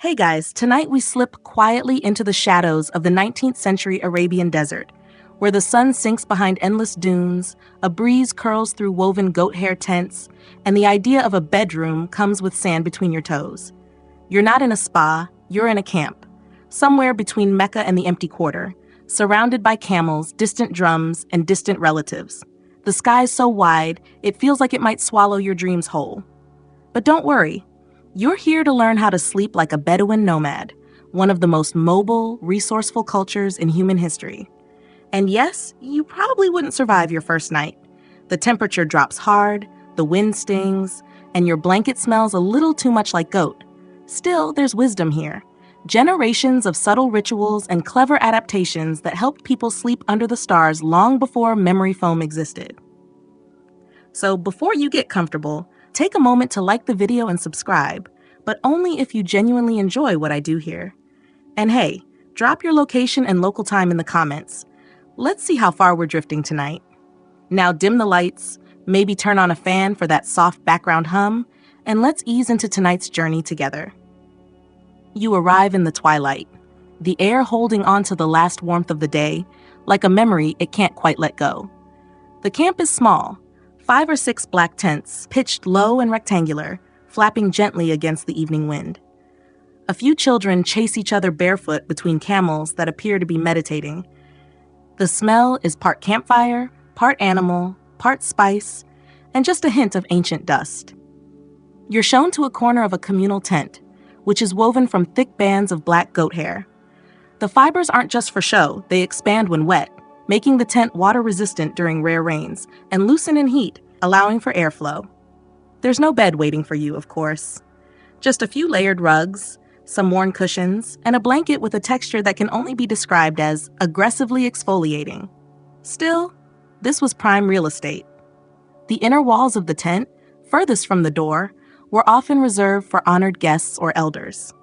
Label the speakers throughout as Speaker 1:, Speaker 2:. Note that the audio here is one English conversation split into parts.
Speaker 1: Hey guys, tonight we slip quietly into the shadows of the 19th century Arabian desert, where the sun sinks behind endless dunes, a breeze curls through woven goat hair tents, and the idea of a bedroom comes with sand between your toes. You're not in a spa, you're in a camp, somewhere between Mecca and the empty quarter, surrounded by camels, distant drums, and distant relatives. The sky's so wide, it feels like it might swallow your dreams whole. But don't worry. You're here to learn how to sleep like a Bedouin nomad, one of the most mobile, resourceful cultures in human history. And yes, you probably wouldn't survive your first night. The temperature drops hard, the wind stings, and your blanket smells a little too much like goat. Still, there's wisdom here. Generations of subtle rituals and clever adaptations that helped people sleep under the stars long before memory foam existed. So before you get comfortable, take a moment to like the video and subscribe, but only if you genuinely enjoy what I do here. And hey, drop your location and local time in the comments. Let's see how far we're drifting tonight. Now dim the lights, maybe turn on a fan for that soft background hum, and let's ease into tonight's journey together. You arrive in the twilight, the air holding on to the last warmth of the day, like a memory it can't quite let go. The camp is small. 5 or 6 black tents, pitched low and rectangular, flapping gently against the evening wind. A few children chase each other barefoot between camels that appear to be meditating. The smell is part campfire, part animal, part spice, and just a hint of ancient dust. You're shown to a corner of a communal tent, which is woven from thick bands of black goat hair. The fibers aren't just for show, they expand when wet, making the tent water-resistant during rare rains, and loosen in heat, allowing for airflow. There's no bed waiting for you, of course. Just a few layered rugs, some worn cushions, and a blanket with a texture that can only be described as aggressively exfoliating. Still, this was prime real estate. The inner walls of the tent, furthest from the door, were often reserved for honored guests or elders.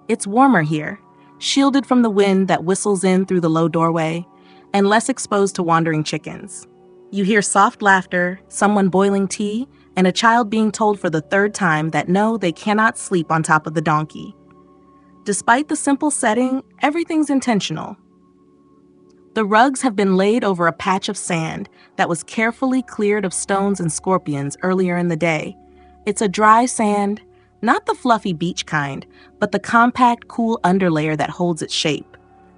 Speaker 1: It's warmer here, shielded from the wind that whistles in through the low doorway, and less exposed to wandering chickens. You hear soft laughter, someone boiling tea, and a child being told for the third time that no, they cannot sleep on top of the donkey. Despite the simple setting, everything's intentional. The rugs have been laid over a patch of sand that was carefully cleared of stones and scorpions earlier in the day. It's a dry sand, not the fluffy beach kind, but the compact, cool underlayer that holds its shape.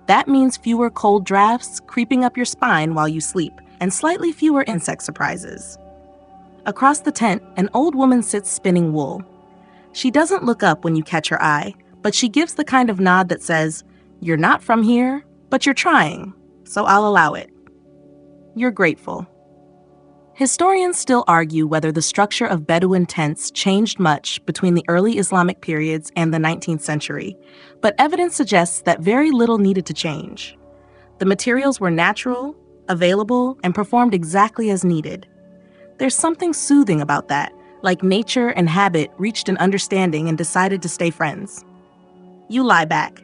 Speaker 1: That means fewer cold drafts creeping up your spine while you sleep, and slightly fewer insect surprises. Across the tent, an old woman sits spinning wool. She doesn't look up when you catch her eye, but she gives the kind of nod that says, "You're not from here, but you're trying, so I'll allow it." You're grateful. Historians still argue whether the structure of Bedouin tents changed much between the early Islamic periods and the 19th century, but evidence suggests that very little needed to change. The materials were natural, available, and performed exactly as needed. There's something soothing about that, like nature and habit reached an understanding and decided to stay friends. You lie back.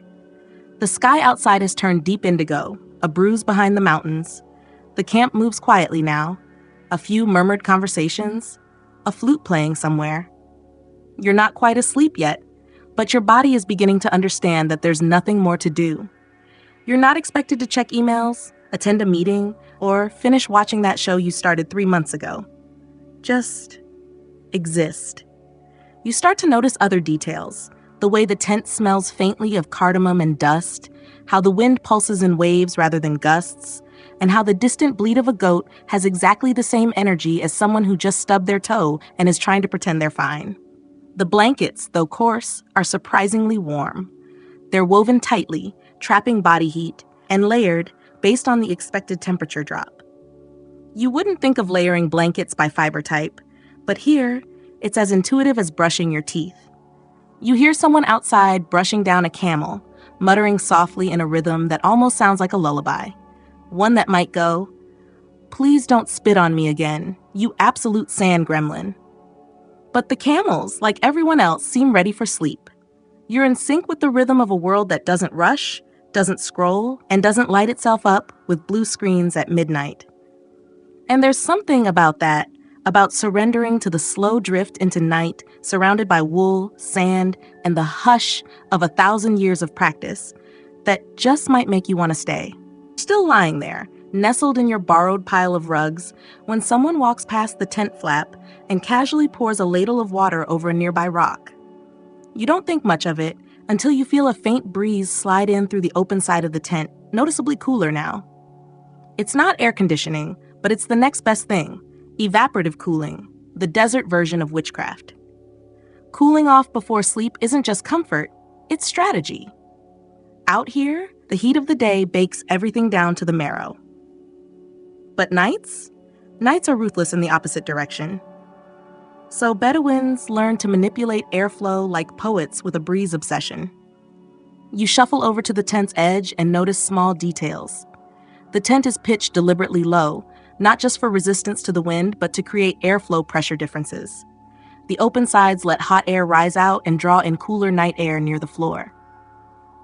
Speaker 1: The sky outside has turned deep indigo, a bruise behind the mountains. The camp moves quietly now. A few murmured conversations, a flute playing somewhere. You're not quite asleep yet, but your body is beginning to understand that there's nothing more to do. You're not expected to check emails, attend a meeting, or finish watching that show you started 3 months ago. Just exist. You start to notice other details, the way the tent smells faintly of cardamom and dust, how the wind pulses in waves rather than gusts, and how the distant bleat of a goat has exactly the same energy as someone who just stubbed their toe and is trying to pretend they're fine. The blankets, though coarse, are surprisingly warm. They're woven tightly, trapping body heat, and layered based on the expected temperature drop. You wouldn't think of layering blankets by fiber type, but here, it's as intuitive as brushing your teeth. You hear someone outside brushing down a camel, muttering softly in a rhythm that almost sounds like a lullaby. One that might go, "Please don't spit on me again, you absolute sand gremlin." But the camels, like everyone else, seem ready for sleep. You're in sync with the rhythm of a world that doesn't rush, doesn't scroll, and doesn't light itself up with blue screens at midnight. And there's something about that, about surrendering to the slow drift into night, surrounded by wool, sand, and the hush of 1,000 years of practice that just might make you want to stay. Still lying there, nestled in your borrowed pile of rugs, when someone walks past the tent flap and casually pours a ladle of water over a nearby rock. You don't think much of it until you feel a faint breeze slide in through the open side of the tent, noticeably cooler now. It's not air conditioning, but it's the next best thing, evaporative cooling, the desert version of witchcraft. Cooling off before sleep isn't just comfort, it's strategy. Out here, the heat of the day bakes everything down to the marrow. But nights? Nights are ruthless in the opposite direction. So Bedouins learn to manipulate airflow like poets with a breeze obsession. You shuffle over to the tent's edge and notice small details. The tent is pitched deliberately low, not just for resistance to the wind, but to create airflow pressure differences. The open sides let hot air rise out and draw in cooler night air near the floor.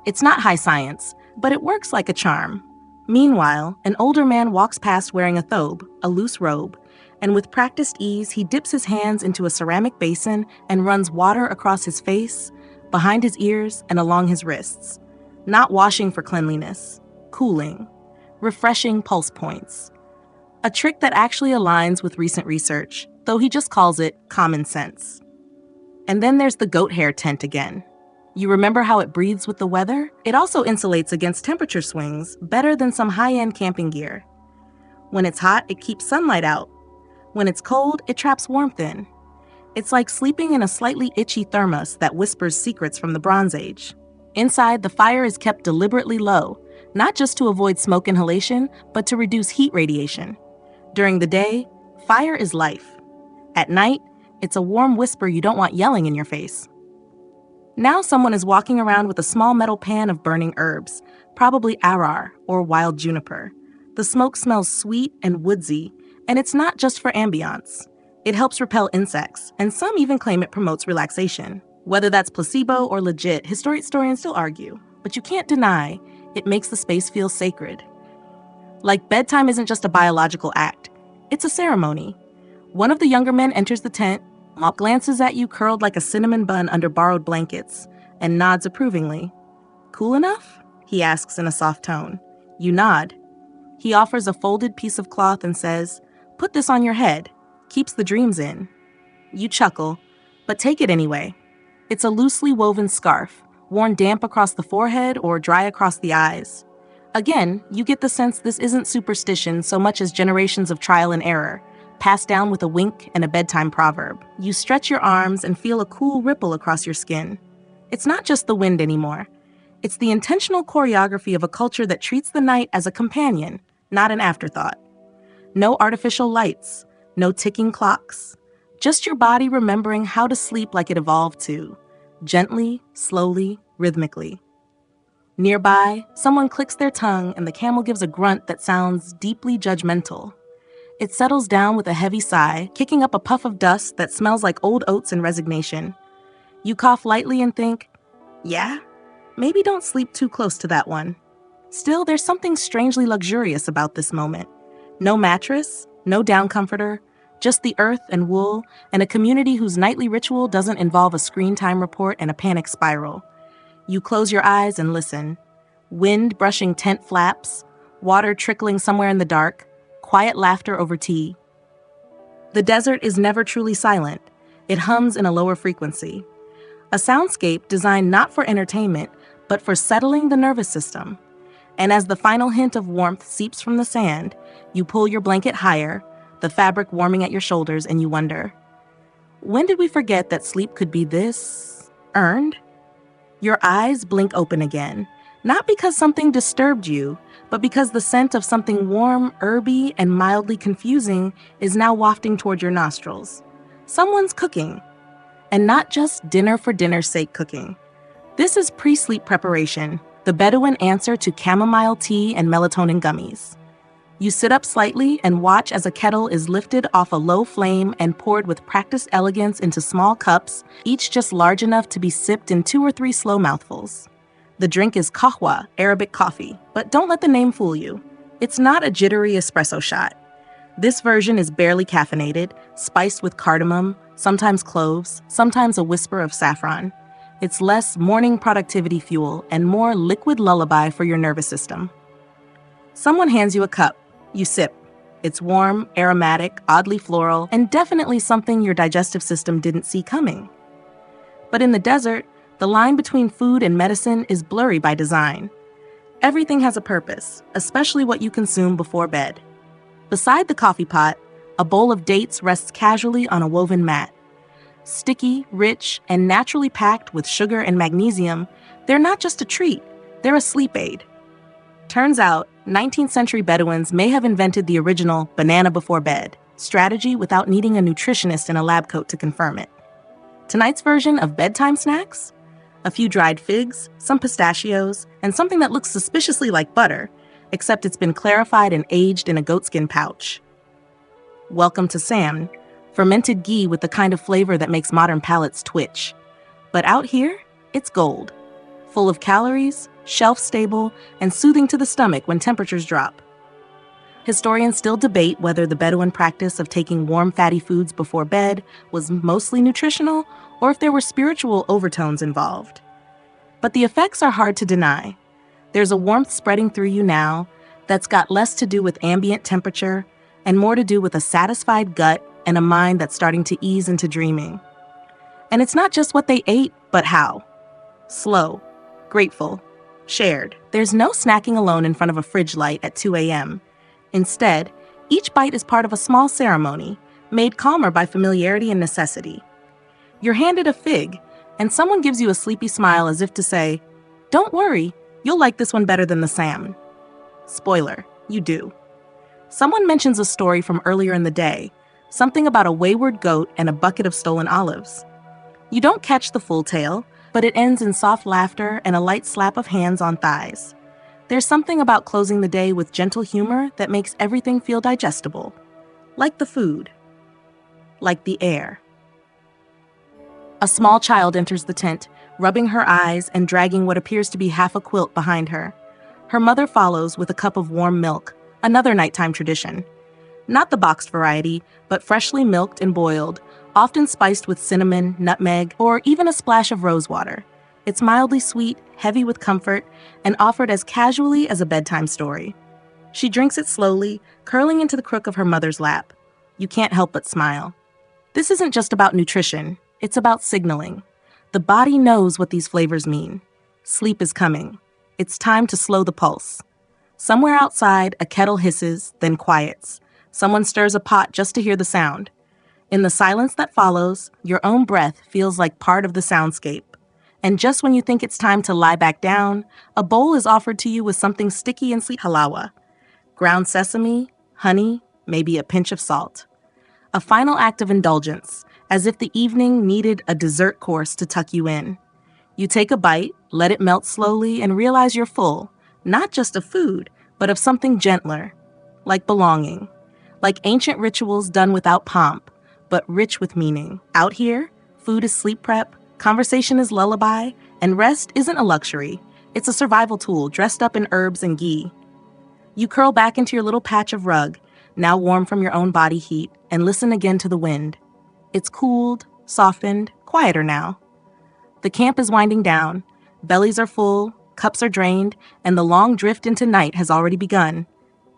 Speaker 1: It's not high science, but it works like a charm. Meanwhile, an older man walks past wearing a thobe, a loose robe, and with practiced ease, he dips his hands into a ceramic basin and runs water across his face, behind his ears, and along his wrists. Not washing for cleanliness, cooling, refreshing pulse points. A trick that actually aligns with recent research, though he just calls it common sense. And then there's the goat hair tent again. You remember how it breathes with the weather? It also insulates against temperature swings better than some high-end camping gear. When it's hot, it keeps sunlight out. When it's cold, it traps warmth in. It's like sleeping in a slightly itchy thermos that whispers secrets from the Bronze Age. Inside, the fire is kept deliberately low, not just to avoid smoke inhalation, but to reduce heat radiation. During the day, fire is life. At night, it's a warm whisper you don't want yelling in your face. Now someone is walking around with a small metal pan of burning herbs, probably arar or wild juniper. The smoke smells sweet and woodsy, and it's not just for ambiance. It helps repel insects, and some even claim it promotes relaxation. Whether that's placebo or legit, historians still argue, but you can't deny it makes the space feel sacred. Like bedtime isn't just a biological act, it's a ceremony. One of the younger men enters the tent, glances at you curled like a cinnamon bun under borrowed blankets, and nods approvingly. "Cool enough?" he asks in a soft tone. You nod. He offers a folded piece of cloth and says, "Put this on your head. Keeps the dreams in." You chuckle, but take it anyway. It's a loosely woven scarf, worn damp across the forehead or dry across the eyes. Again, you get the sense this isn't superstition so much as generations of trial and error, passed down with a wink and a bedtime proverb. You stretch your arms and feel a cool ripple across your skin. It's not just the wind anymore. It's the intentional choreography of a culture that treats the night as a companion, not an afterthought. No artificial lights, no ticking clocks. Just your body remembering how to sleep like it evolved to, gently, slowly, rhythmically. Nearby, someone clicks their tongue and the camel gives a grunt that sounds deeply judgmental. It settles down with a heavy sigh, kicking up a puff of dust that smells like old oats and resignation. You cough lightly and think, yeah, maybe don't sleep too close to that one. Still, there's something strangely luxurious about this moment. No mattress, no down comforter, just the earth and wool, and a community whose nightly ritual doesn't involve a screen time report and a panic spiral. You close your eyes and listen. Wind brushing tent flaps, water trickling somewhere in the dark, quiet laughter over tea. The desert is never truly silent. It hums in a lower frequency. A soundscape designed not for entertainment, but for settling the nervous system. And as the final hint of warmth seeps from the sand, you pull your blanket higher, the fabric warming at your shoulders, and you wonder, when did we forget that sleep could be this earned? Your eyes blink open again, not because something disturbed you, but because the scent of something warm, herby, and mildly confusing is now wafting toward your nostrils. Someone's cooking. And not just dinner for dinner's sake cooking. This is pre-sleep preparation, the Bedouin answer to chamomile tea and melatonin gummies. You sit up slightly and watch as a kettle is lifted off a low flame and poured with practiced elegance into small cups, each just large enough to be sipped in 2 or 3 slow mouthfuls. The drink is kahwa, Arabic coffee, but don't let the name fool you. It's not a jittery espresso shot. This version is barely caffeinated, spiced with cardamom, sometimes cloves, sometimes a whisper of saffron. It's less morning productivity fuel and more liquid lullaby for your nervous system. Someone hands you a cup. You sip. It's warm, aromatic, oddly floral, and definitely something your digestive system didn't see coming. But in the desert, the line between food and medicine is blurry by design. Everything has a purpose, especially what you consume before bed. Beside the coffee pot, a bowl of dates rests casually on a woven mat. Sticky, rich, and naturally packed with sugar and magnesium, they're not just a treat, they're a sleep aid. Turns out, 19th century Bedouins may have invented the original banana before bed strategy without needing a nutritionist in a lab coat to confirm it. Tonight's version of bedtime snacks? A few dried figs, some pistachios, and something that looks suspiciously like butter, except it's been clarified and aged in a goatskin pouch. Welcome to Sam, fermented ghee with the kind of flavor that makes modern palates twitch. But out here, it's gold. Full of calories, shelf-stable, and soothing to the stomach when temperatures drop. Historians still debate whether the Bedouin practice of taking warm, fatty foods before bed was mostly nutritional or if there were spiritual overtones involved. But the effects are hard to deny. There's a warmth spreading through you now that's got less to do with ambient temperature and more to do with a satisfied gut and a mind that's starting to ease into dreaming. And it's not just what they ate, but how. Slow, grateful, shared. There's no snacking alone in front of a fridge light at 2 a.m. Instead, each bite is part of a small ceremony, made calmer by familiarity and necessity. You're handed a fig, and someone gives you a sleepy smile as if to say, "Don't worry, you'll like this one better than the salmon." Spoiler, you do. Someone mentions a story from earlier in the day, something about a wayward goat and a bucket of stolen olives. You don't catch the full tale, but it ends in soft laughter and a light slap of hands on thighs. There's something about closing the day with gentle humor that makes everything feel digestible. Like the food. Like the air. A small child enters the tent, rubbing her eyes and dragging what appears to be half a quilt behind her. Her mother follows with a cup of warm milk, another nighttime tradition. Not the boxed variety, but freshly milked and boiled, often spiced with cinnamon, nutmeg, or even a splash of rosewater. It's mildly sweet, heavy with comfort, and offered as casually as a bedtime story. She drinks it slowly, curling into the crook of her mother's lap. You can't help but smile. This isn't just about nutrition, it's about signaling. The body knows what these flavors mean. Sleep is coming. It's time to slow the pulse. Somewhere outside, a kettle hisses, then quiets. Someone stirs a pot just to hear the sound. In the silence that follows, your own breath feels like part of the soundscape. And just when you think it's time to lie back down, a bowl is offered to you with something sticky and sweet halawa. Ground sesame, honey, maybe a pinch of salt. A final act of indulgence, as if the evening needed a dessert course to tuck you in. You take a bite, let it melt slowly, and realize you're full, not just of food, but of something gentler, like belonging. Like ancient rituals done without pomp, but rich with meaning. Out here, food is sleep prep, conversation is lullaby, and rest isn't a luxury. It's a survival tool dressed up in herbs and ghee. You curl back into your little patch of rug, now warm from your own body heat, and listen again to the wind. It's cooled, softened, quieter now. The camp is winding down. Bellies are full, cups are drained, and the long drift into night has already begun.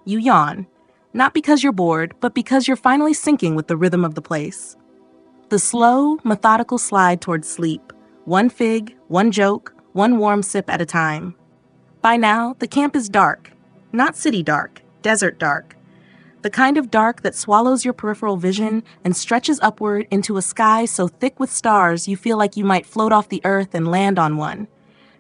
Speaker 1: You yawn, not because you're bored, but because you're finally syncing with the rhythm of the place. The slow, methodical slide towards sleep. One fig, one joke, one warm sip at a time. By now, the camp is dark. Not city dark, desert dark. The kind of dark that swallows your peripheral vision and stretches upward into a sky so thick with stars you feel like you might float off the earth and land on one.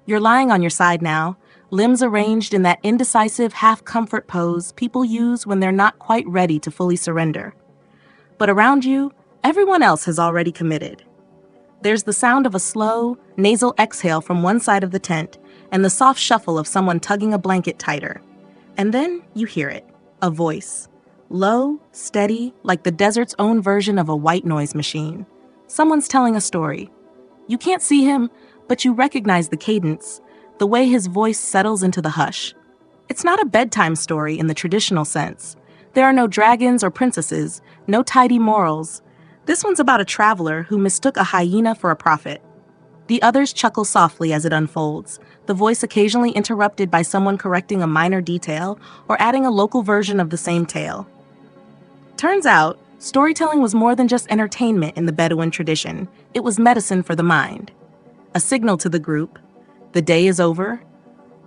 Speaker 1: You're lying on your side now, limbs arranged in that indecisive half-comfort pose people use when they're not quite ready to fully surrender. But around you, everyone else has already committed. There's the sound of a slow, nasal exhale from one side of the tent and the soft shuffle of someone tugging a blanket tighter. And then you hear it, a voice. Low, steady, like the desert's own version of a white noise machine. Someone's telling a story. You can't see him, but you recognize the cadence, the way his voice settles into the hush. It's not a bedtime story in the traditional sense. There are no dragons or princesses, no tidy morals. This one's about a traveler who mistook a hyena for a prophet. The others chuckle softly as it unfolds, the voice occasionally interrupted by someone correcting a minor detail or adding a local version of the same tale. Turns out, storytelling was more than just entertainment in the Bedouin tradition. It was medicine for the mind. A signal to the group: the day is over,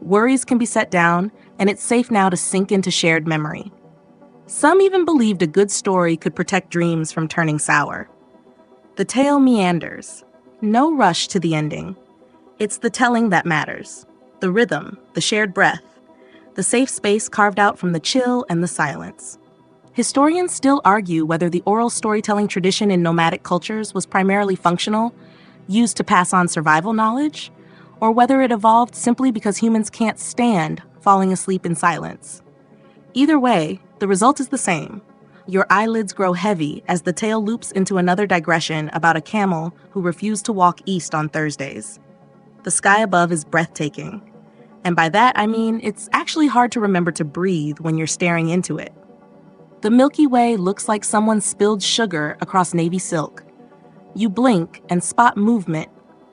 Speaker 1: worries can be set down, and it's safe now to sink into shared memory. Some even believed a good story could protect dreams from turning sour. The tale meanders. No rush to the ending. It's the telling that matters. The rhythm, the shared breath, the safe space carved out from the chill and the silence. Historians still argue whether the oral storytelling tradition in nomadic cultures was primarily functional, used to pass on survival knowledge, or whether it evolved simply because humans can't stand falling asleep in silence. Either way, the result is the same. Your eyelids grow heavy as the tale loops into another digression about a camel who refused to walk east on Thursdays. The sky above is breathtaking. And by that, I mean it's actually hard to remember to breathe when you're staring into it. The Milky Way looks like someone spilled sugar across navy silk. You blink and spot movement,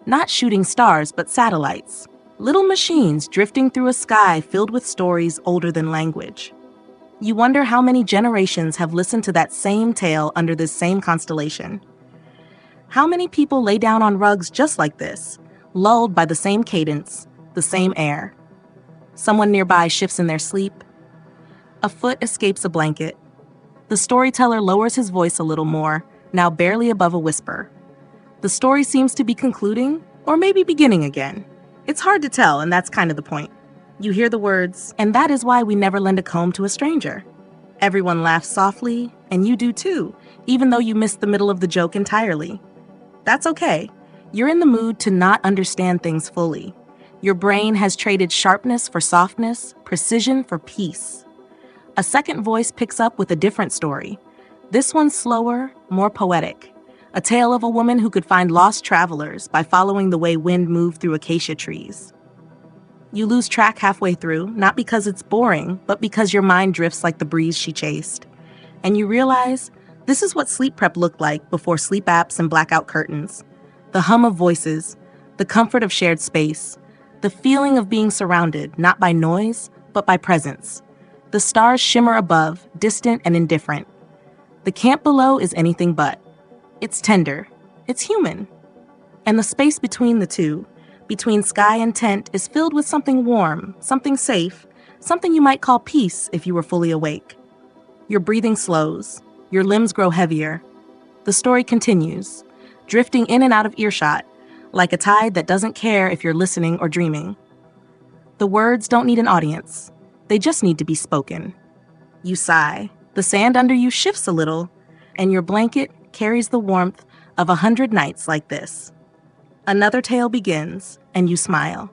Speaker 1: not shooting stars but satellites, little machines drifting through a sky filled with stories older than language. You wonder how many generations have listened to that same tale under this same constellation. How many people lay down on rugs just like this, lulled by the same cadence, the same air? Someone nearby shifts in their sleep. A foot escapes a blanket. The storyteller lowers his voice a little more, now barely above a whisper. The story seems to be concluding, or maybe beginning again. It's hard to tell, and that's kind of the point. You hear the words, "And that is why we never lend a comb to a stranger." Everyone laughs softly, and you do too, even though you missed the middle of the joke entirely. That's okay. You're in the mood to not understand things fully. Your brain has traded sharpness for softness, precision for peace. A second voice picks up with a different story. This one's slower, more poetic. A tale of a woman who could find lost travelers by following the way wind moved through acacia trees. You lose track halfway through, not because it's boring, but because your mind drifts like the breeze she chased. And you realize this is what sleep prep looked like before sleep apps and blackout curtains. The hum of voices, the comfort of shared space, the feeling of being surrounded, not by noise, but by presence. The stars shimmer above, distant and indifferent. The camp below is anything but. It's tender. It's human. And the space between the two, between sky and tent, is filled with something warm, something safe, something you might call peace if you were fully awake. Your breathing slows. Your limbs grow heavier. The story continues, drifting in and out of earshot, like a tide that doesn't care if you're listening or dreaming. The words don't need an audience. They just need to be spoken. You sigh. The sand under you shifts a little, and your blanket carries the warmth of 100 nights like this. Another tale begins, and you smile.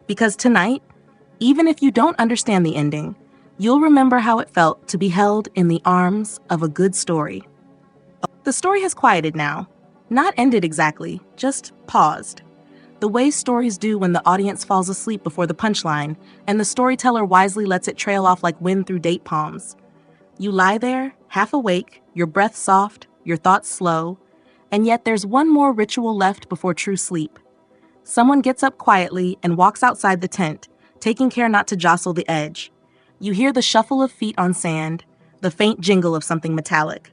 Speaker 1: Because tonight, even if you don't understand the ending, you'll remember how it felt to be held in the arms of a good story. The story has quieted now. Not ended exactly, just paused. The way stories do when the audience falls asleep before the punchline, and the storyteller wisely lets it trail off like wind through date palms. You lie there, half awake, your breath soft, your thoughts slow, and yet there's one more ritual left before true sleep. Someone gets up quietly and walks outside the tent, taking care not to jostle the edge. You hear the shuffle of feet on sand, the faint jingle of something metallic.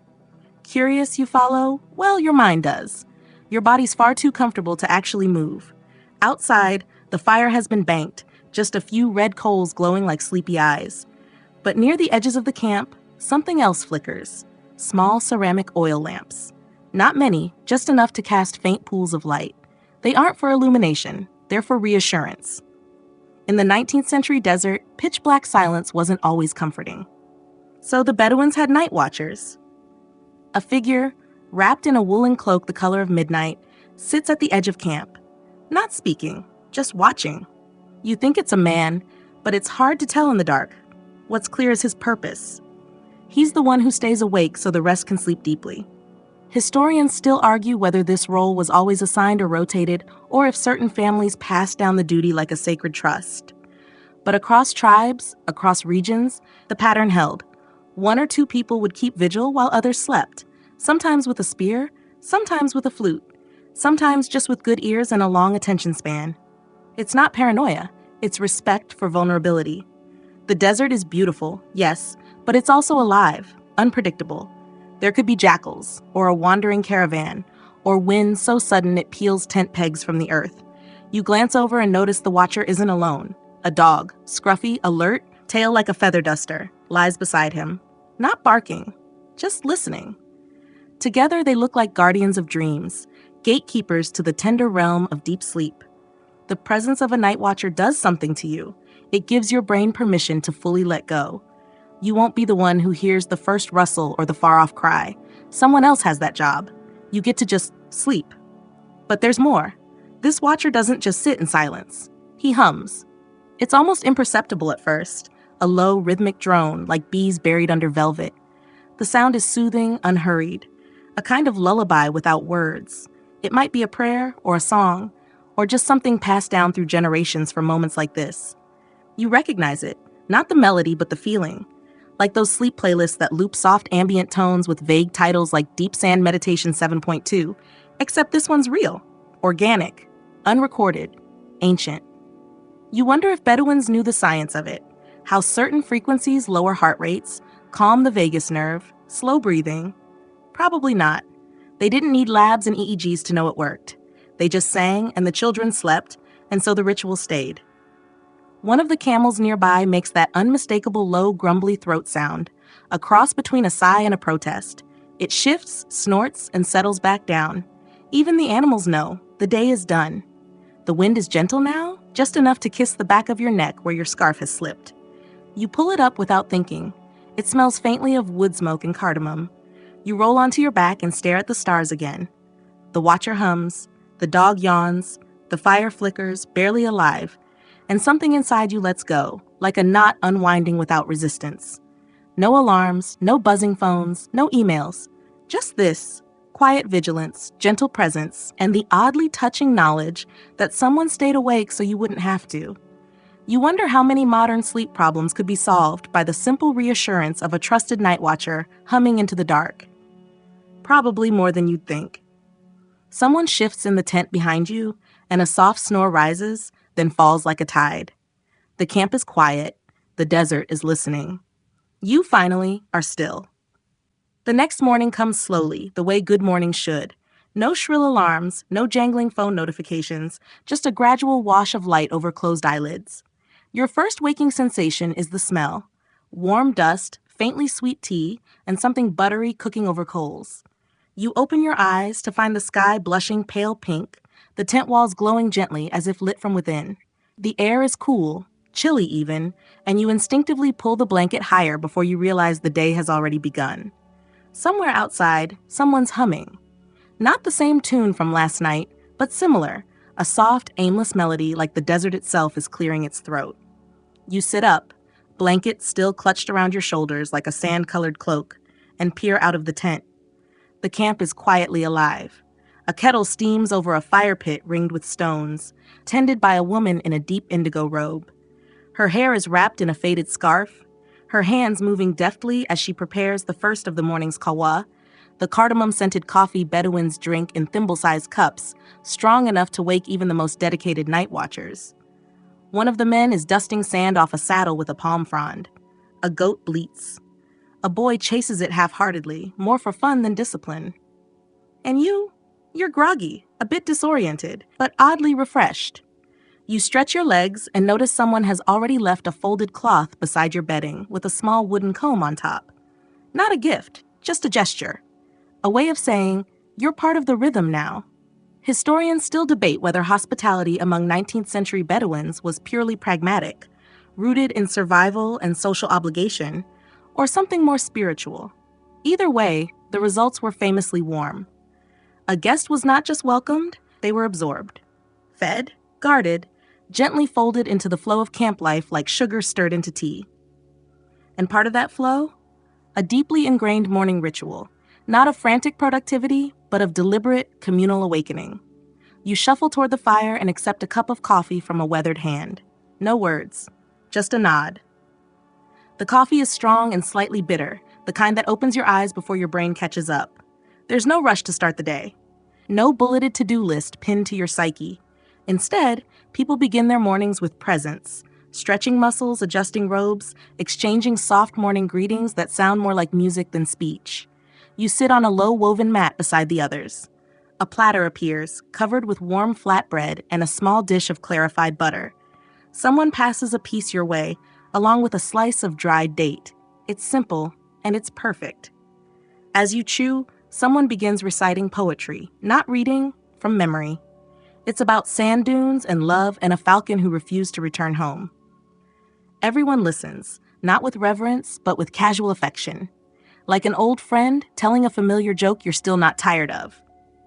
Speaker 1: Curious you follow? Well, your mind does. Your body's far too comfortable to actually move. Outside, the fire has been banked, just a few red coals glowing like sleepy eyes. But near the edges of the camp, something else flickers. Small ceramic oil lamps. Not many, just enough to cast faint pools of light. They aren't for illumination, they're for reassurance. In the 19th century desert, pitch-black silence wasn't always comforting. So the Bedouins had night watchers. A figure, wrapped in a woolen cloak the color of midnight, sits at the edge of camp. Not speaking, just watching. You think it's a man, but it's hard to tell in the dark. What's clear is his purpose. He's the one who stays awake so the rest can sleep deeply. Historians still argue whether this role was always assigned or rotated, or if certain families passed down the duty like a sacred trust. But across tribes, across regions, the pattern held. One or two people would keep vigil while others slept, sometimes with a spear, sometimes with a flute, sometimes just with good ears and a long attention span. It's not paranoia, it's respect for vulnerability. The desert is beautiful, yes, but it's also alive, unpredictable. There could be jackals, or a wandering caravan, or wind so sudden it peels tent pegs from the earth. You glance over and notice the watcher isn't alone. A dog, scruffy, alert, tail like a feather duster, lies beside him. Not barking, just listening. Together they look like guardians of dreams, gatekeepers to the tender realm of deep sleep. The presence of a night watcher does something to you. It gives your brain permission to fully let go. You won't be the one who hears the first rustle or the far-off cry. Someone else has that job. You get to just sleep. But there's more. This watcher doesn't just sit in silence. He hums. It's almost imperceptible at first, a low, rhythmic drone like bees buried under velvet. The sound is soothing, unhurried, a kind of lullaby without words. It might be a prayer or a song, or just something passed down through generations for moments like this. You recognize it, not the melody but the feeling. Like those sleep playlists that loop soft ambient tones with vague titles like Deep Sand Meditation 7.2, except this one's real, organic, unrecorded, ancient. You wonder if Bedouins knew the science of it, how certain frequencies lower heart rates, calm the vagus nerve, slow breathing. Probably not. They didn't need labs and EEGs to know it worked. They just sang and the children slept, and so the ritual stayed. One of the camels nearby makes that unmistakable low, grumbly throat sound, a cross between a sigh and a protest. It shifts, snorts, and settles back down. Even the animals know, the day is done. The wind is gentle now, just enough to kiss the back of your neck where your scarf has slipped. You pull it up without thinking. It smells faintly of wood smoke and cardamom. You roll onto your back and stare at the stars again. The watcher hums, the dog yawns, the fire flickers, barely alive, and something inside you lets go, like a knot unwinding without resistance. No alarms, no buzzing phones, no emails. Just this, quiet vigilance, gentle presence, and the oddly touching knowledge that someone stayed awake so you wouldn't have to. You wonder how many modern sleep problems could be solved by the simple reassurance of a trusted night watcher humming into the dark. Probably more than you'd think. Someone shifts in the tent behind you, and a soft snore rises, then falls like a tide. The camp is quiet. The desert is listening. You, finally, are still. The next morning comes slowly, the way good mornings should. No shrill alarms, no jangling phone notifications, just a gradual wash of light over closed eyelids. Your first waking sensation is the smell. Warm dust, faintly sweet tea, and something buttery cooking over coals. You open your eyes to find the sky blushing pale pink, the tent walls glowing gently as if lit from within. The air is cool, chilly even, and you instinctively pull the blanket higher before you realize the day has already begun. Somewhere outside, someone's humming. Not the same tune from last night, but similar, a soft, aimless melody like the desert itself is clearing its throat. You sit up, blanket still clutched around your shoulders like a sand-colored cloak, and peer out of the tent. The camp is quietly alive. A kettle steams over a fire pit ringed with stones, tended by a woman in a deep indigo robe. Her hair is wrapped in a faded scarf, her hands moving deftly as she prepares the first of the morning's kawa, the cardamom-scented coffee Bedouins drink in thimble-sized cups, strong enough to wake even the most dedicated night watchers. One of the men is dusting sand off a saddle with a palm frond. A goat bleats. A boy chases it half-heartedly, more for fun than discipline. And you're groggy, a bit disoriented, but oddly refreshed. You stretch your legs and notice someone has already left a folded cloth beside your bedding with a small wooden comb on top. Not a gift, just a gesture. A way of saying, you're part of the rhythm now. Historians still debate whether hospitality among 19th century Bedouins was purely pragmatic, rooted in survival and social obligation, or something more spiritual. Either way, the results were famously warm. A guest was not just welcomed, they were absorbed. Fed, guarded, gently folded into the flow of camp life like sugar stirred into tea. And part of that flow? A deeply ingrained morning ritual, not of frantic productivity, but of deliberate, communal awakening. You shuffle toward the fire and accept a cup of coffee from a weathered hand. No words, just a nod. The coffee is strong and slightly bitter, the kind that opens your eyes before your brain catches up. There's no rush to start the day. No bulleted to-do list pinned to your psyche. Instead, people begin their mornings with presence, stretching muscles, adjusting robes, exchanging soft morning greetings that sound more like music than speech. You sit on a low-woven mat beside the others. A platter appears, covered with warm flatbread and a small dish of clarified butter. Someone passes a piece your way, along with a slice of dried date. It's simple, and it's perfect. As you chew, someone begins reciting poetry, not reading, from memory. It's about sand dunes and love and a falcon who refused to return home. Everyone listens, not with reverence, but with casual affection. Like an old friend telling a familiar joke you're still not tired of.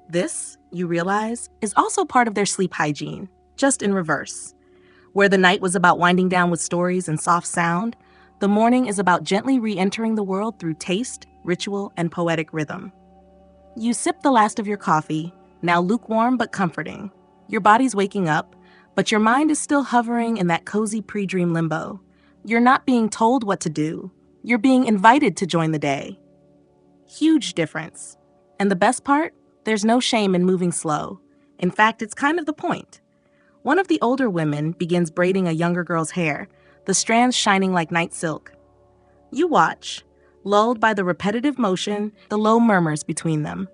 Speaker 1: This, you realize, is also part of their sleep hygiene, just in reverse. Where the night was about winding down with stories and soft sound, the morning is about gently re-entering the world through taste, ritual, and poetic rhythm. You sip the last of your coffee, now lukewarm but comforting. Your body's waking up, but your mind is still hovering in that cozy pre-dream limbo. You're not being told what to do. You're being invited to join the day. Huge difference. And the best part? There's no shame in moving slow. In fact, it's kind of the point. One of the older women begins braiding a younger girl's hair, the strands shining like night silk. You watch, lulled by the repetitive motion, the low murmurs between them.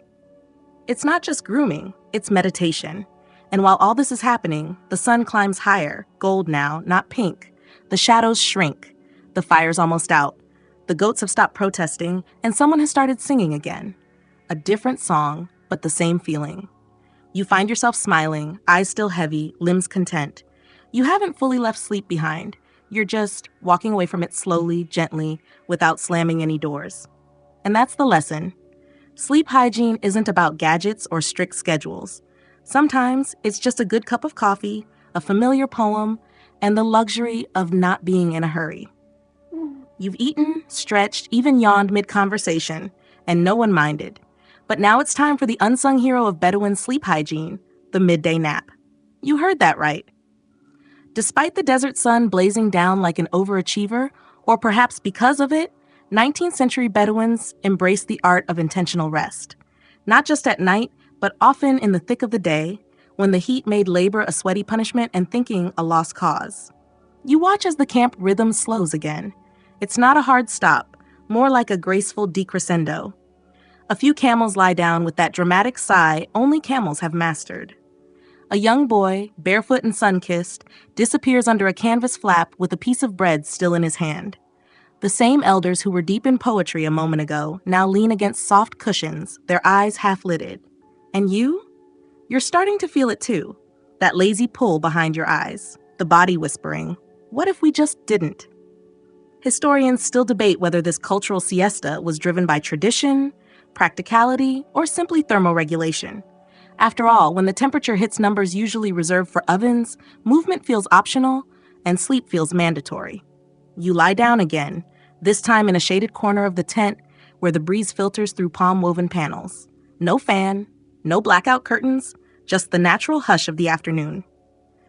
Speaker 1: It's not just grooming, it's meditation. And while all this is happening, the sun climbs higher, gold now, not pink. The shadows shrink. The fire's almost out. The goats have stopped protesting, and someone has started singing again. A different song, but the same feeling. You find yourself smiling, eyes still heavy, limbs content. You haven't fully left sleep behind. You're just walking away from it slowly, gently, without slamming any doors. And that's the lesson. Sleep hygiene isn't about gadgets or strict schedules. Sometimes it's just a good cup of coffee, a familiar poem, and the luxury of not being in a hurry. You've eaten, stretched, even yawned mid-conversation, and no one minded. But now it's time for the unsung hero of Bedouin sleep hygiene, the midday nap. You heard that right. Despite the desert sun blazing down like an overachiever, or perhaps because of it, 19th century Bedouins embraced the art of intentional rest. Not just at night, but often in the thick of the day, when the heat made labor a sweaty punishment and thinking a lost cause. You watch as the camp rhythm slows again. It's not a hard stop, more like a graceful decrescendo. A few camels lie down with that dramatic sigh only camels have mastered. A young boy, barefoot and sun-kissed, disappears under a canvas flap with a piece of bread still in his hand. The same elders who were deep in poetry a moment ago now lean against soft cushions, their eyes half-lidded. And you? You're starting to feel it too. That lazy pull behind your eyes, the body whispering, what if we just didn't? Historians still debate whether this cultural siesta was driven by tradition, practicality, or simply thermoregulation. After all, when the temperature hits numbers usually reserved for ovens, movement feels optional and sleep feels mandatory. You lie down again, this time in a shaded corner of the tent where the breeze filters through palm-woven panels. No fan, no blackout curtains, just the natural hush of the afternoon.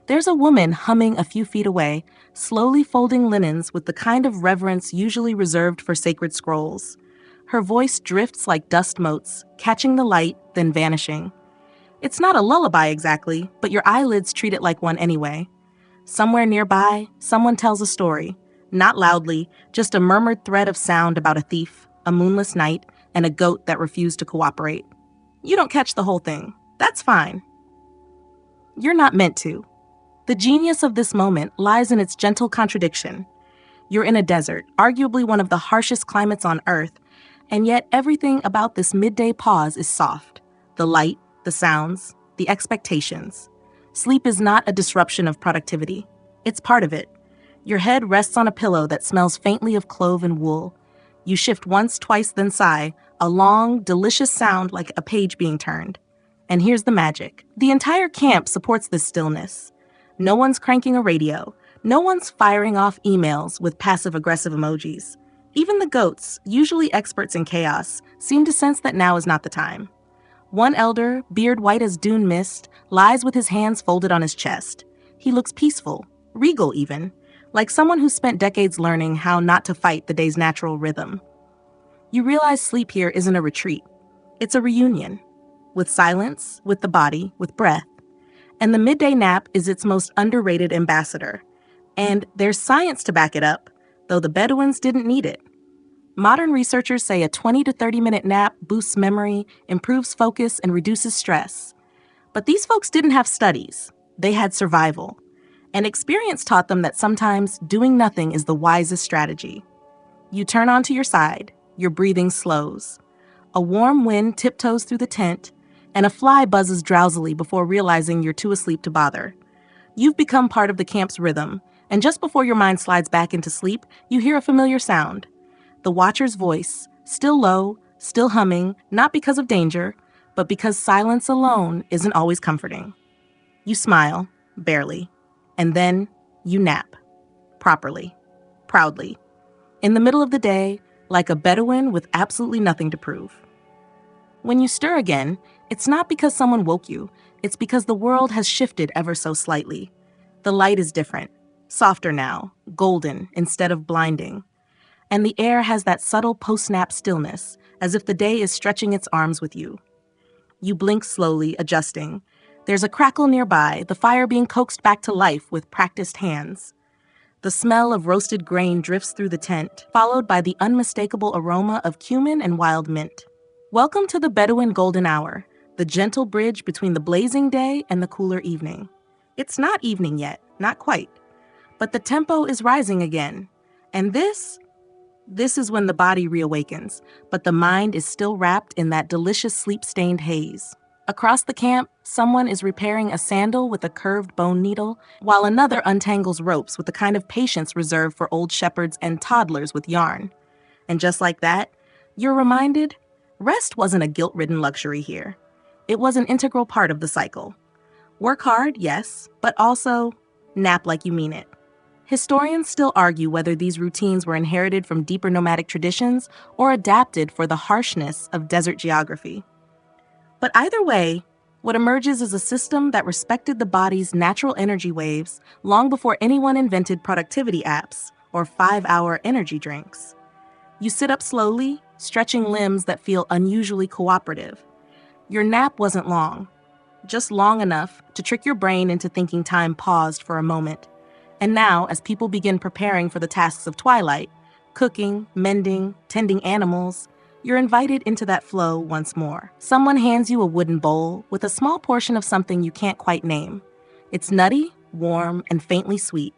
Speaker 1: There's a woman humming a few feet away, slowly folding linens with the kind of reverence usually reserved for sacred scrolls. Her voice drifts like dust motes, catching the light, then vanishing. It's not a lullaby exactly, but your eyelids treat it like one anyway. Somewhere nearby, someone tells a story. Not loudly, just a murmured thread of sound about a thief, a moonless night, and a goat that refused to cooperate. You don't catch the whole thing. That's fine. You're not meant to. The genius of this moment lies in its gentle contradiction. You're in a desert, arguably one of the harshest climates on Earth, and yet everything about this midday pause is soft. The light, the sounds, the expectations. Sleep is not a disruption of productivity. It's part of it. Your head rests on a pillow that smells faintly of clove and wool. You shift once, twice, then sigh, a long, delicious sound like a page being turned. And here's the magic. The entire camp supports this stillness. No one's cranking a radio. No one's firing off emails with passive-aggressive emojis. Even the goats, usually experts in chaos, seem to sense that now is not the time. One elder, beard white as dune mist, lies with his hands folded on his chest. He looks peaceful, regal even, like someone who spent decades learning how not to fight the day's natural rhythm. You realize sleep here isn't a retreat. It's a reunion. With silence, with the body, with breath. And the midday nap is its most underrated ambassador. And there's science to back it up, though the Bedouins didn't need it. Modern researchers say a 20 to 30-minute nap boosts memory, improves focus, and reduces stress. But these folks didn't have studies. They had survival. And experience taught them that sometimes doing nothing is the wisest strategy. You turn onto your side, your breathing slows. A warm wind tiptoes through the tent, and a fly buzzes drowsily before realizing you're too asleep to bother. You've become part of the camp's rhythm, and just before your mind slides back into sleep, you hear a familiar sound. The watcher's voice, still low, still humming, not because of danger, but because silence alone isn't always comforting. You smile, barely, and then you nap. Properly. Proudly. In the middle of the day, like a Bedouin with absolutely nothing to prove. When you stir again, it's not because someone woke you, it's because the world has shifted ever so slightly. The light is different, softer now, golden instead of blinding. And the air has that subtle post-nap stillness, as if the day is stretching its arms with you. You blink slowly, adjusting. There's a crackle nearby, the fire being coaxed back to life with practiced hands. The smell of roasted grain drifts through the tent, followed by the unmistakable aroma of cumin and wild mint. Welcome to the Bedouin Golden Hour, the gentle bridge between the blazing day and the cooler evening. It's not evening yet, not quite. But the tempo is rising again. And this is when the body reawakens, but the mind is still wrapped in that delicious sleep-stained haze. Across the camp, someone is repairing a sandal with a curved bone needle, while another untangles ropes with the kind of patience reserved for old shepherds and toddlers with yarn. And just like that, you're reminded, rest wasn't a guilt-ridden luxury here. It was an integral part of the cycle. Work hard, yes, but also nap like you mean it. Historians still argue whether these routines were inherited from deeper nomadic traditions or adapted for the harshness of desert geography. But either way, what emerges is a system that respected the body's natural energy waves long before anyone invented productivity apps or 5-hour energy drinks. You sit up slowly, stretching limbs that feel unusually cooperative. Your nap wasn't long, just long enough to trick your brain into thinking time paused for a moment. And now, as people begin preparing for the tasks of twilight, cooking, mending, tending animals, you're invited into that flow once more. Someone hands you a wooden bowl with a small portion of something you can't quite name. It's nutty, warm, and faintly sweet.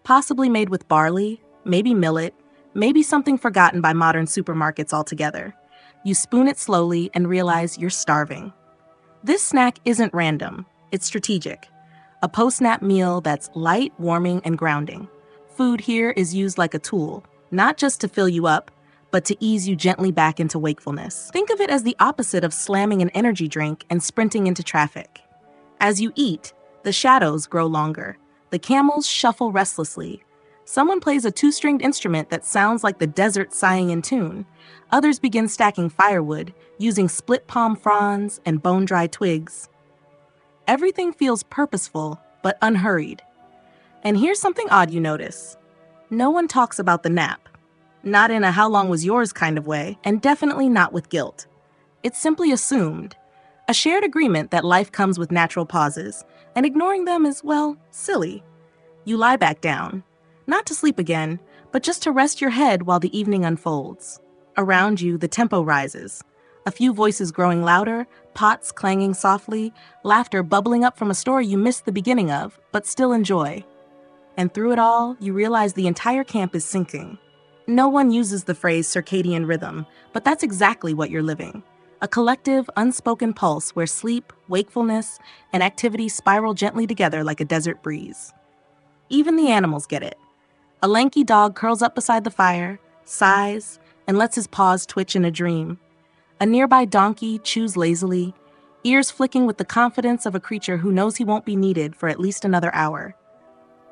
Speaker 1: Possibly made with barley, maybe millet, maybe something forgotten by modern supermarkets altogether. You spoon it slowly and realize you're starving. This snack isn't random, it's strategic. A post-nap meal that's light, warming, and grounding. Food here is used like a tool, not just to fill you up, but to ease you gently back into wakefulness. Think of it as the opposite of slamming an energy drink and sprinting into traffic. As you eat, the shadows grow longer. The camels shuffle restlessly. Someone plays a 2-stringed instrument that sounds like the desert sighing in tune. Others begin stacking firewood, using split palm fronds and bone-dry twigs. Everything feels purposeful, but unhurried. And here's something odd you notice. No one talks about the nap. Not in a how long was yours kind of way, and definitely not with guilt. It's simply assumed. A shared agreement that life comes with natural pauses, and ignoring them is, well, silly. You lie back down. Not to sleep again, but just to rest your head while the evening unfolds. Around you, the tempo rises. A few voices growing louder, pots clanging softly, laughter bubbling up from a story you missed the beginning of, but still enjoy. And through it all, you realize the entire camp is syncing. No one uses the phrase circadian rhythm, but that's exactly what you're living. A collective, unspoken pulse where sleep, wakefulness, and activity spiral gently together like a desert breeze. Even the animals get it. A lanky dog curls up beside the fire, sighs, and lets his paws twitch in a dream. A nearby donkey chews lazily, ears flicking with the confidence of a creature who knows he won't be needed for at least another hour.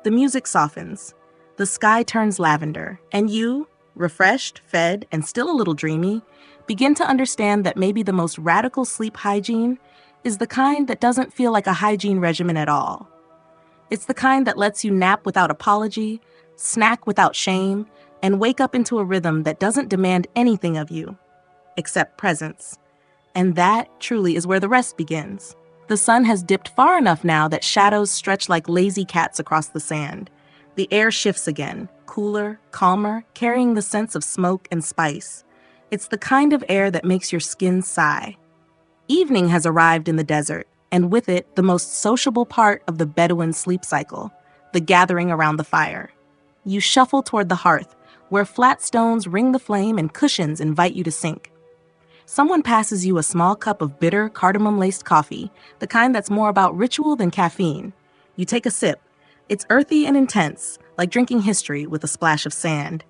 Speaker 1: The music softens. The sky turns lavender, and you, refreshed, fed, and still a little dreamy, begin to understand that maybe the most radical sleep hygiene is the kind that doesn't feel like a hygiene regimen at all. It's the kind that lets you nap without apology, snack without shame, and wake up into a rhythm that doesn't demand anything of you except presence. And that truly is where the rest begins. The sun has dipped far enough now that shadows stretch like lazy cats across the sand. The air shifts again, cooler, calmer, carrying the sense of smoke and spice. It's the kind of air that makes your skin sigh. Evening has arrived in the desert, and with it, the most sociable part of the Bedouin sleep cycle, the gathering around the fire. You shuffle toward the hearth, where flat stones ring the flame and cushions invite you to sink. Someone passes you a small cup of bitter, cardamom-laced coffee, the kind that's more about ritual than caffeine. You take a sip. It's earthy and intense, like drinking history with a splash of sand.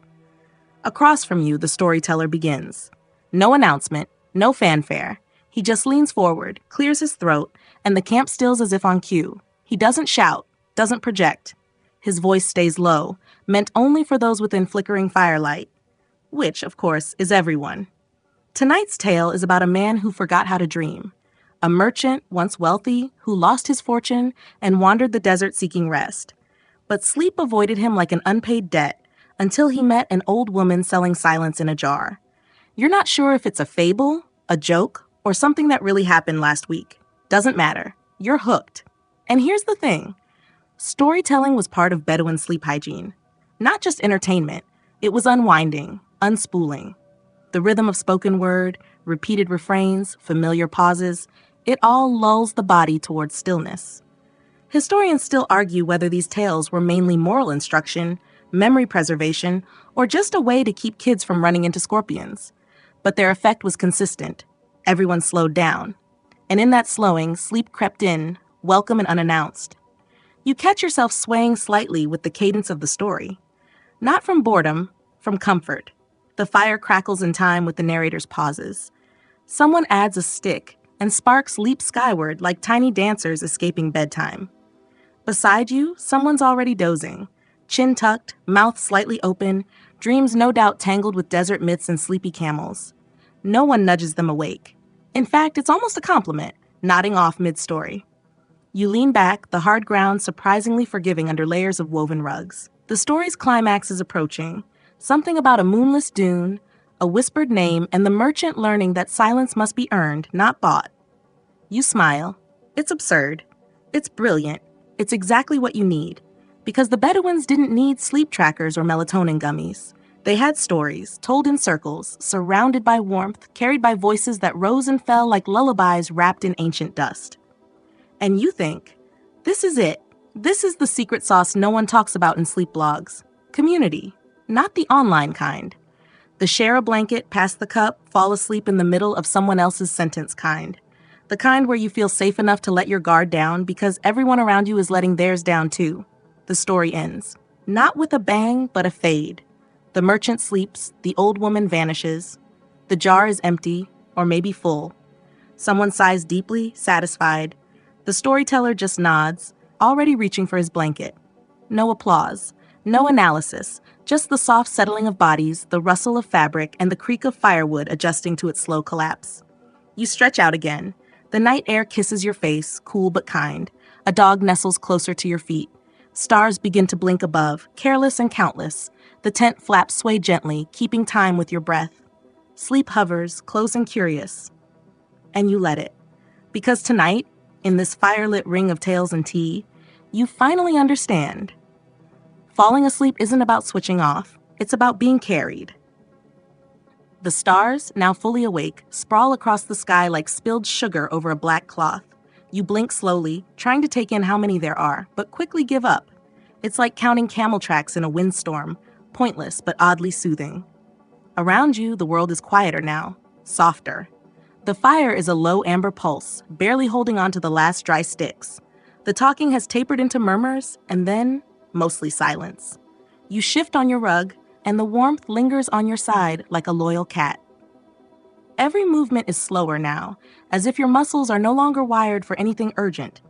Speaker 1: Across from you, the storyteller begins. No announcement, no fanfare. He just leans forward, clears his throat, and the camp stills as if on cue. He doesn't shout, doesn't project. His voice stays low, meant only for those within flickering firelight, which, of course, is everyone. Tonight's tale is about a man who forgot how to dream. A merchant, once wealthy, who lost his fortune and wandered the desert seeking rest. But sleep avoided him like an unpaid debt until he met an old woman selling silence in a jar. You're not sure if it's a fable, a joke, or something that really happened last week. Doesn't matter. You're hooked. And here's the thing. Storytelling was part of Bedouin sleep hygiene. Not just entertainment. It was unwinding, unspooling. The rhythm of spoken word, repeated refrains, familiar pauses, it all lulls the body towards stillness. Historians still argue whether these tales were mainly moral instruction, memory preservation, or just a way to keep kids from running into scorpions. But their effect was consistent. Everyone slowed down. And in that slowing, sleep crept in, welcome and unannounced. You catch yourself swaying slightly with the cadence of the story. Not from boredom, from comfort. The fire crackles in time with the narrator's pauses. Someone adds a stick, and sparks leap skyward like tiny dancers escaping bedtime. Beside you, someone's already dozing. Chin tucked, mouth slightly open, dreams no doubt tangled with desert myths and sleepy camels. No one nudges them awake. In fact, it's almost a compliment, nodding off mid-story. You lean back, the hard ground surprisingly forgiving under layers of woven rugs. The story's climax is approaching. Something about a moonless dune, a whispered name, and the merchant learning that silence must be earned, not bought. You smile. It's absurd. It's brilliant. It's exactly what you need. Because the Bedouins didn't need sleep trackers or melatonin gummies. They had stories, told in circles, surrounded by warmth, carried by voices that rose and fell like lullabies wrapped in ancient dust. And you think, this is it. This is the secret sauce no one talks about in sleep blogs. Community. Not the online kind. The share a blanket, pass the cup, fall asleep in the middle of someone else's sentence kind. The kind where you feel safe enough to let your guard down because everyone around you is letting theirs down too. The story ends. Not with a bang, but a fade. The merchant sleeps, the old woman vanishes. The jar is empty, or maybe full. Someone sighs deeply, satisfied. The storyteller just nods, already reaching for his blanket. No applause, no analysis, just the soft settling of bodies, the rustle of fabric, and the creak of firewood adjusting to its slow collapse. You stretch out again. The night air kisses your face, cool but kind. A dog nestles closer to your feet. Stars begin to blink above, careless and countless. The tent flaps sway gently, keeping time with your breath. Sleep hovers, close and curious. And you let it. Because tonight, in this firelit ring of tales and tea, you finally understand. Falling asleep isn't about switching off. It's about being carried. The stars, now fully awake, sprawl across the sky like spilled sugar over a black cloth. You blink slowly, trying to take in how many there are, but quickly give up. It's like counting camel tracks in a windstorm, pointless but oddly soothing. Around you, the world is quieter now, softer. The fire is a low amber pulse, barely holding on to the last dry sticks. The talking has tapered into murmurs, and then mostly silence. You shift on your rug, and the warmth lingers on your side like a loyal cat. Every movement is slower now, as if your muscles are no longer wired for anything urgent.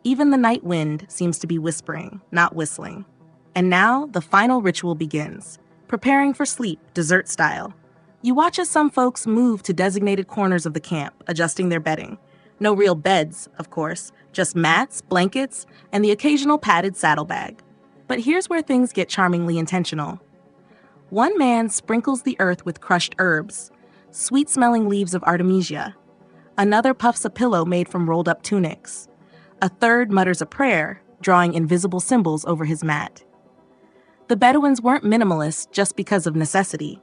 Speaker 1: Even the night wind seems to be whispering, not whistling. And now, the final ritual begins, preparing for sleep, dessert style. You watch as some folks move to designated corners of the camp, adjusting their bedding. No real beds, of course, just mats, blankets, and the occasional padded saddlebag. But here's where things get charmingly intentional. One man sprinkles the earth with crushed herbs, sweet-smelling leaves of artemisia. Another puffs a pillow made from rolled-up tunics. A third mutters a prayer, drawing invisible symbols over his mat. The Bedouins weren't minimalists just because of necessity.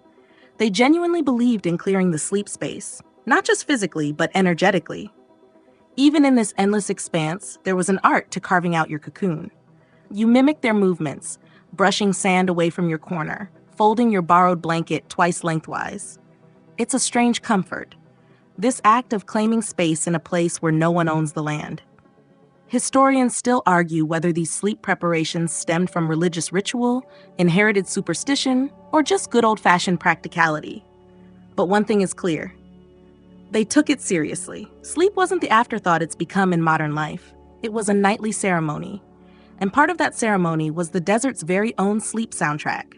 Speaker 1: They genuinely believed in clearing the sleep space, not just physically, but energetically. Even in this endless expanse, there was an art to carving out your cocoon. You mimic their movements, brushing sand away from your corner, folding your borrowed blanket twice lengthwise. It's a strange comfort, this act of claiming space in a place where no one owns the land. Historians still argue whether these sleep preparations stemmed from religious ritual, inherited superstition, or just good old-fashioned practicality. But one thing is clear. They took it seriously. Sleep wasn't the afterthought it's become in modern life. It was a nightly ceremony. And part of that ceremony was the desert's very own sleep soundtrack.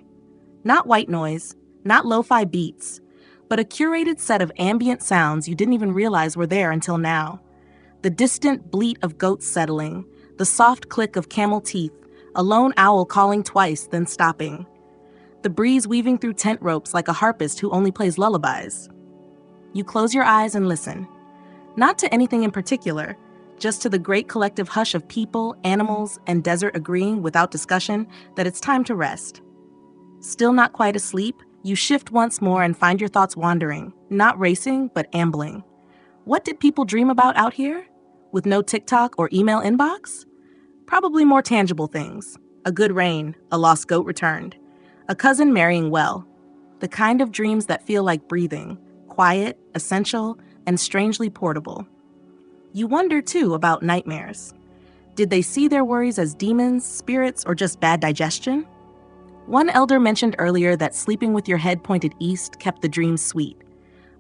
Speaker 1: Not white noise, not lo-fi beats, but a curated set of ambient sounds you didn't even realize were there until now. The distant bleat of goats settling, the soft click of camel teeth, a lone owl calling twice, then stopping. The breeze weaving through tent ropes like a harpist who only plays lullabies. You close your eyes and listen. Not to anything in particular, just to the great collective hush of people, animals, and desert agreeing without discussion that it's time to rest. Still not quite asleep, you shift once more and find your thoughts wandering, not racing, but ambling. What did people dream about out here? With no TikTok or email inbox? Probably more tangible things. A good rain, a lost goat returned, a cousin marrying well. The kind of dreams that feel like breathing, quiet, essential, and strangely portable. You wonder, too, about nightmares. Did they see their worries as demons, spirits, or just bad digestion? One elder mentioned earlier that sleeping with your head pointed east kept the dreams sweet.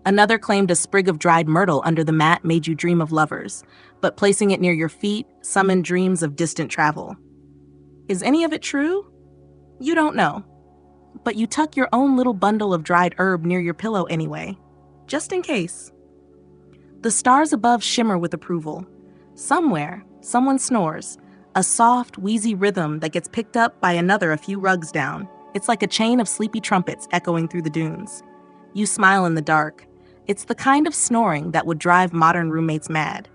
Speaker 1: Another claimed a sprig of dried myrtle under the mat made you dream of lovers, but placing it near your feet summoned dreams of distant travel. Is any of it true? You don't know. But you tuck your own little bundle of dried herb near your pillow anyway, just in case. The stars above shimmer with approval. Somewhere, someone snores, a soft, wheezy rhythm that gets picked up by another a few rugs down. It's like a chain of sleepy trumpets echoing through the dunes. You smile in the dark. It's the kind of snoring that would drive modern roommates mad.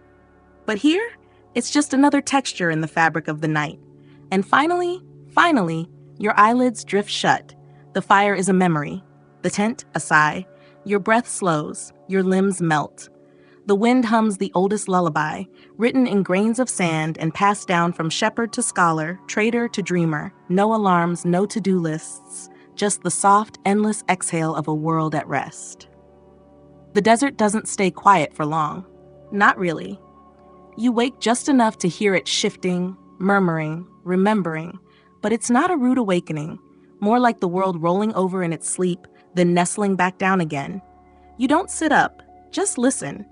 Speaker 1: But here, it's just another texture in the fabric of the night. And finally, your eyelids drift shut. The fire is a memory. The tent, a sigh. Your breath slows. Your limbs melt. The wind hums the oldest lullaby, written in grains of sand and passed down from shepherd to scholar, trader to dreamer. No alarms, no to-do lists, just the soft, endless exhale of a world at rest. The desert doesn't stay quiet for long. Not really. You wake just enough to hear it shifting, murmuring, remembering, but it's not a rude awakening, more like the world rolling over in its sleep, then nestling back down again. You don't sit up, just listen.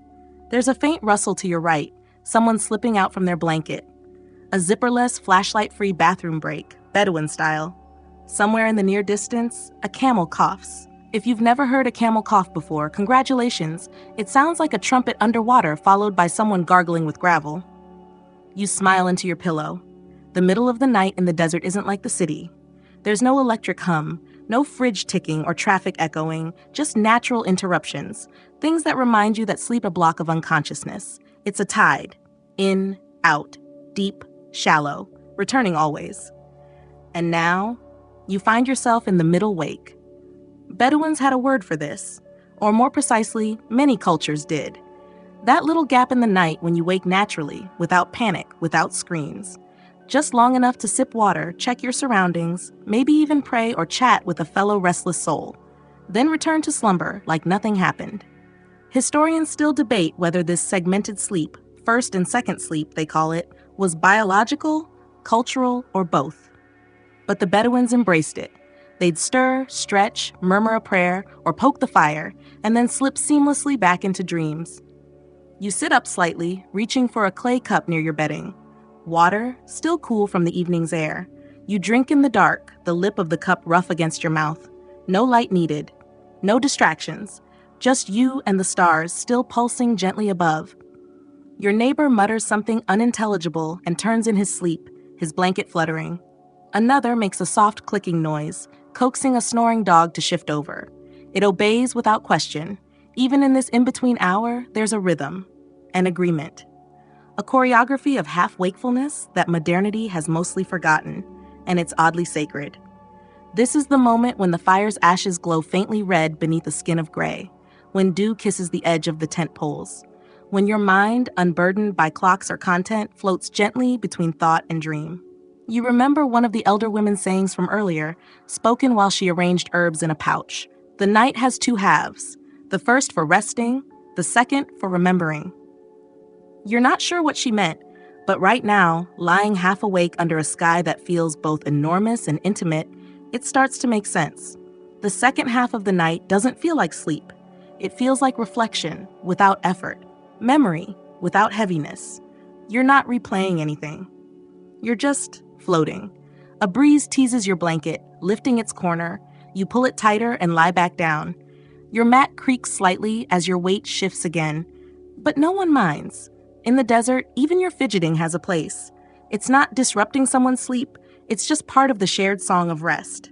Speaker 1: There's a faint rustle to your right, someone slipping out from their blanket. A zipperless, flashlight-free bathroom break, Bedouin style. Somewhere in the near distance, a camel coughs. If you've never heard a camel cough before, congratulations. It sounds like a trumpet underwater followed by someone gargling with gravel. You smile into your pillow. The middle of the night in the desert isn't like the city. There's no electric hum, no fridge ticking or traffic echoing, just natural interruptions. Things that remind you that sleep a block of unconsciousness. It's a tide. In, out, deep, shallow, returning always. And now, you find yourself in the middle wake. Bedouins had a word for this, or more precisely, many cultures did. That little gap in the night when you wake naturally, without panic, without screens. Just long enough to sip water, check your surroundings, maybe even pray or chat with a fellow restless soul. Then return to slumber like nothing happened. Historians still debate whether this segmented sleep, first and second sleep they call it, was biological, cultural, or both. But the Bedouins embraced it. They'd stir, stretch, murmur a prayer, or poke the fire, and then slip seamlessly back into dreams. You sit up slightly, reaching for a clay cup near your bedding. Water, still cool from the evening's air. You drink in the dark, the lip of the cup rough against your mouth. No light needed. No distractions. Just you and the stars still pulsing gently above. Your neighbor mutters something unintelligible and turns in his sleep, his blanket fluttering. Another makes a soft clicking noise, coaxing a snoring dog to shift over. It obeys without question. Even in this in-between hour, there's a rhythm, an agreement. A choreography of half-wakefulness that modernity has mostly forgotten, and it's oddly sacred. This is the moment when the fire's ashes glow faintly red beneath a skin of gray, when dew kisses the edge of the tent poles, when your mind, unburdened by clocks or content, floats gently between thought and dream. You remember one of the elder women's sayings from earlier, spoken while she arranged herbs in a pouch. The night has two halves, the first for resting, the second for remembering. You're not sure what she meant, but right now, lying half awake under a sky that feels both enormous and intimate, it starts to make sense. The second half of the night doesn't feel like sleep. It feels like reflection, without effort, memory, without heaviness. You're not replaying anything. You're just floating. A breeze teases your blanket, lifting its corner. You pull it tighter and lie back down. Your mat creaks slightly as your weight shifts again. But no one minds. In the desert, even your fidgeting has a place. It's not disrupting someone's sleep, it's just part of the shared song of rest.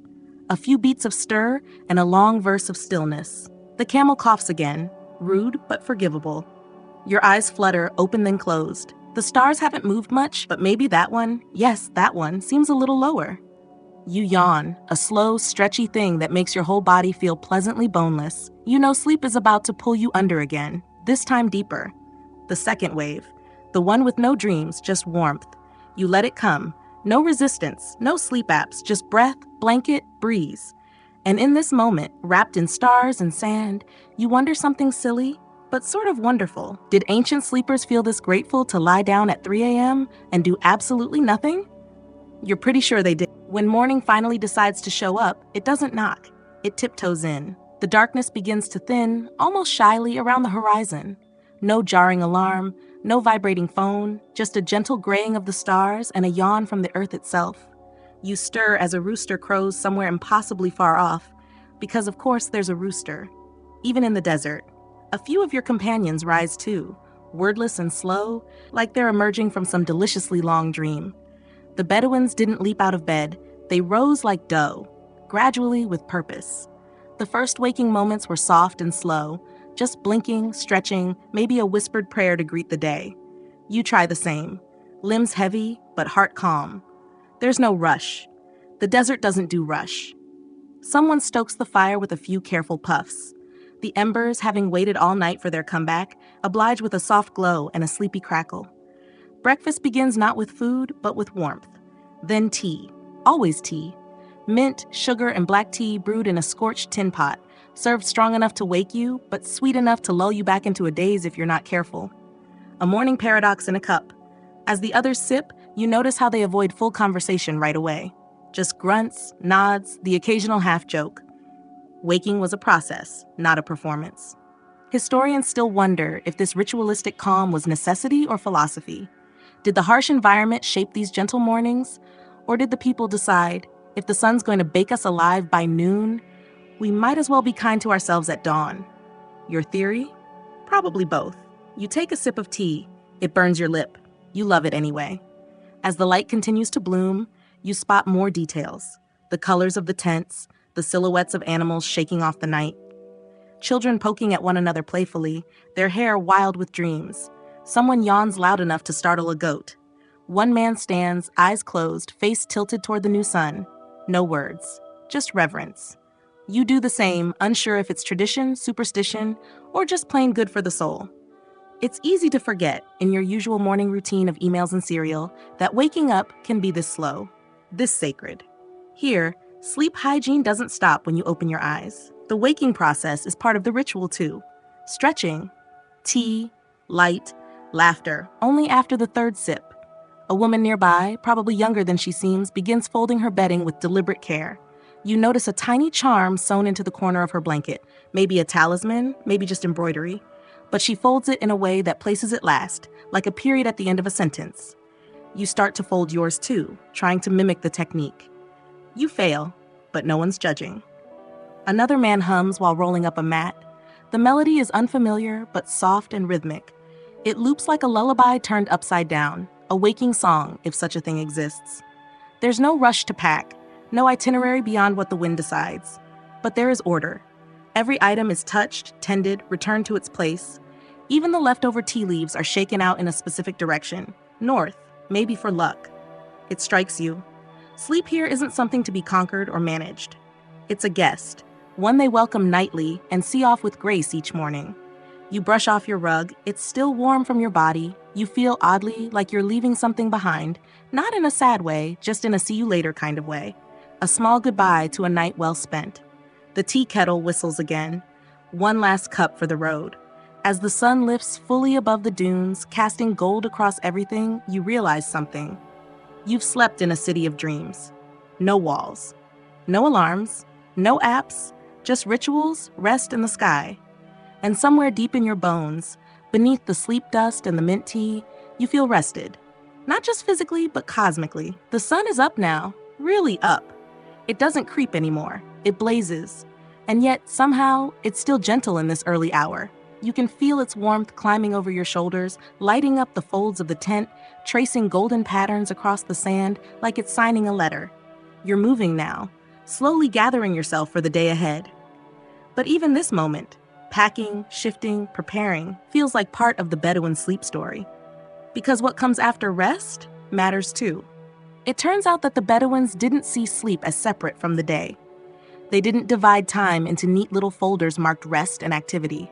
Speaker 1: A few beats of stir and a long verse of stillness. The camel coughs again, rude but forgivable. Your eyes flutter, open then closed. The stars haven't moved much, but maybe that one, yes, that one, seems a little lower. You yawn, a slow, stretchy thing that makes your whole body feel pleasantly boneless. You know sleep is about to pull you under again, this time deeper. The second wave, the one with no dreams, just warmth. You let it come. No resistance, no sleep apps, just breath, blanket, breeze. And in this moment, wrapped in stars and sand, you wonder something silly, but sort of wonderful. Did ancient sleepers feel this grateful to lie down at 3 a.m. and do absolutely nothing? You're pretty sure they did. When morning finally decides to show up, it doesn't knock. It tiptoes in. The darkness begins to thin, almost shyly around the horizon. No jarring alarm, no vibrating phone, just a gentle graying of the stars and a yawn from the earth itself. You stir as a rooster crows somewhere impossibly far off, because of course there's a rooster. Even in the desert. A few of your companions rise too, wordless and slow, like they're emerging from some deliciously long dream. The Bedouins didn't leap out of bed, they rose like dough, gradually with purpose. The first waking moments were soft and slow, just blinking, stretching, maybe a whispered prayer to greet the day. You try the same. Limbs heavy, but heart calm. There's no rush. The desert doesn't do rush. Someone stokes the fire with a few careful puffs. The embers, having waited all night for their comeback, oblige with a soft glow and a sleepy crackle. Breakfast begins not with food, but with warmth. Then tea. Always tea. Mint, sugar, and black tea brewed in a scorched tin pot, served strong enough to wake you, but sweet enough to lull you back into a daze if you're not careful. A morning paradox in a cup. As the others sip, you notice how they avoid full conversation right away. Just grunts, nods, the occasional half-joke. Waking was a process, not a performance. Historians still wonder if this ritualistic calm was necessity or philosophy. Did the harsh environment shape these gentle mornings? Or did the people decide, if the sun's going to bake us alive by noon, we might as well be kind to ourselves at dawn? Your theory? Probably both. You take a sip of tea. It burns your lip. You love it anyway. As the light continues to bloom, you spot more details. The colors of the tents, the silhouettes of animals shaking off the night. Children poking at one another playfully, their hair wild with dreams. Someone yawns loud enough to startle a goat. One man stands, eyes closed, face tilted toward the new sun. No words, just reverence. You do the same, unsure if it's tradition, superstition, or just plain good for the soul. It's easy to forget, in your usual morning routine of emails and cereal, that waking up can be this slow, this sacred. Here, sleep hygiene doesn't stop when you open your eyes. The waking process is part of the ritual too. Stretching, tea, light, laughter, only after the third sip. A woman nearby, probably younger than she seems, begins folding her bedding with deliberate care. You notice a tiny charm sewn into the corner of her blanket, maybe a talisman, maybe just embroidery. But she folds it in a way that places it last, like a period at the end of a sentence. You start to fold yours too, trying to mimic the technique. You fail, but no one's judging. Another man hums while rolling up a mat. The melody is unfamiliar, but soft and rhythmic. It loops like a lullaby turned upside down, a waking song, if such a thing exists. There's no rush to pack, no itinerary beyond what the wind decides. But there is order. Every item is touched, tended, returned to its place. Even the leftover tea leaves are shaken out in a specific direction, north, maybe for luck. It strikes you. Sleep here isn't something to be conquered or managed. It's a guest, one they welcome nightly and see off with grace each morning. You brush off your rug, it's still warm from your body, you feel oddly like you're leaving something behind, not in a sad way, just in a see you later kind of way. A small goodbye to a night well spent. The tea kettle whistles again, one last cup for the road. As the sun lifts fully above the dunes, casting gold across everything, you realize something. You've slept in a city of dreams. No walls. No alarms. No apps. Just rituals, rest, and the sky. And somewhere deep in your bones, beneath the sleep dust and the mint tea, you feel rested. Not just physically, but cosmically. The sun is up now, really up. It doesn't creep anymore. It blazes. And yet, somehow, it's still gentle in this early hour. You can feel its warmth climbing over your shoulders, lighting up the folds of the tent, tracing golden patterns across the sand like it's signing a letter. You're moving now, slowly gathering yourself for the day ahead. But even this moment, packing, shifting, preparing, feels like part of the Bedouin sleep story. Because what comes after rest matters too. It turns out that the Bedouins didn't see sleep as separate from the day. They didn't divide time into neat little folders marked rest and activity.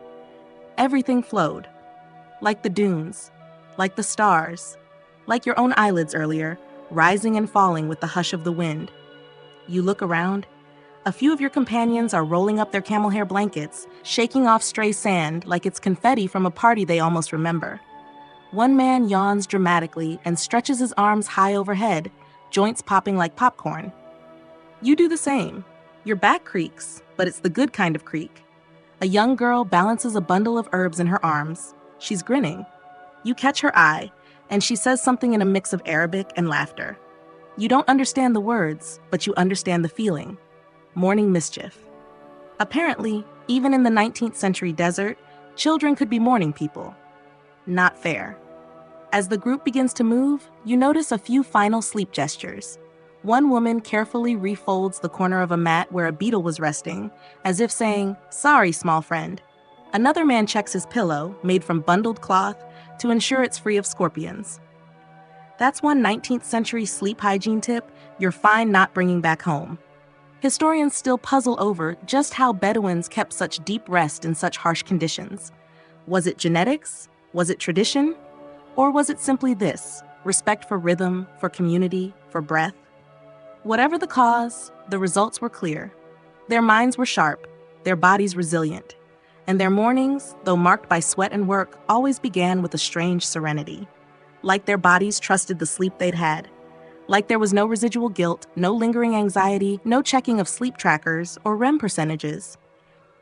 Speaker 1: Everything flowed. Like the dunes, like the stars, like your own eyelids earlier, rising and falling with the hush of the wind. You look around. A few of your companions are rolling up their camel hair blankets, shaking off stray sand like it's confetti from a party they almost remember. One man yawns dramatically and stretches his arms high overhead, joints popping like popcorn. You do the same. Your back creaks, but it's the good kind of creak. A young girl balances a bundle of herbs in her arms. She's grinning. You catch her eye, and she says something in a mix of Arabic and laughter. You don't understand the words, but you understand the feeling. Morning mischief. Apparently, even in the 19th century desert, children could be morning people. Not fair. As the group begins to move, you notice a few final sleep gestures. One woman carefully refolds the corner of a mat where a beetle was resting, as if saying, "Sorry, small friend." Another man checks his pillow, made from bundled cloth, to ensure it's free of scorpions. That's one 19th century sleep hygiene tip you're fine not bringing back home. Historians still puzzle over just how Bedouins kept such deep rest in such harsh conditions. Was it genetics? Was it tradition? Or was it simply this, respect for rhythm, for community, for breath? Whatever the cause, the results were clear. Their minds were sharp, their bodies resilient, and their mornings, though marked by sweat and work, always began with a strange serenity. Like their bodies trusted the sleep they'd had. Like there was no residual guilt, no lingering anxiety, no checking of sleep trackers or REM percentages.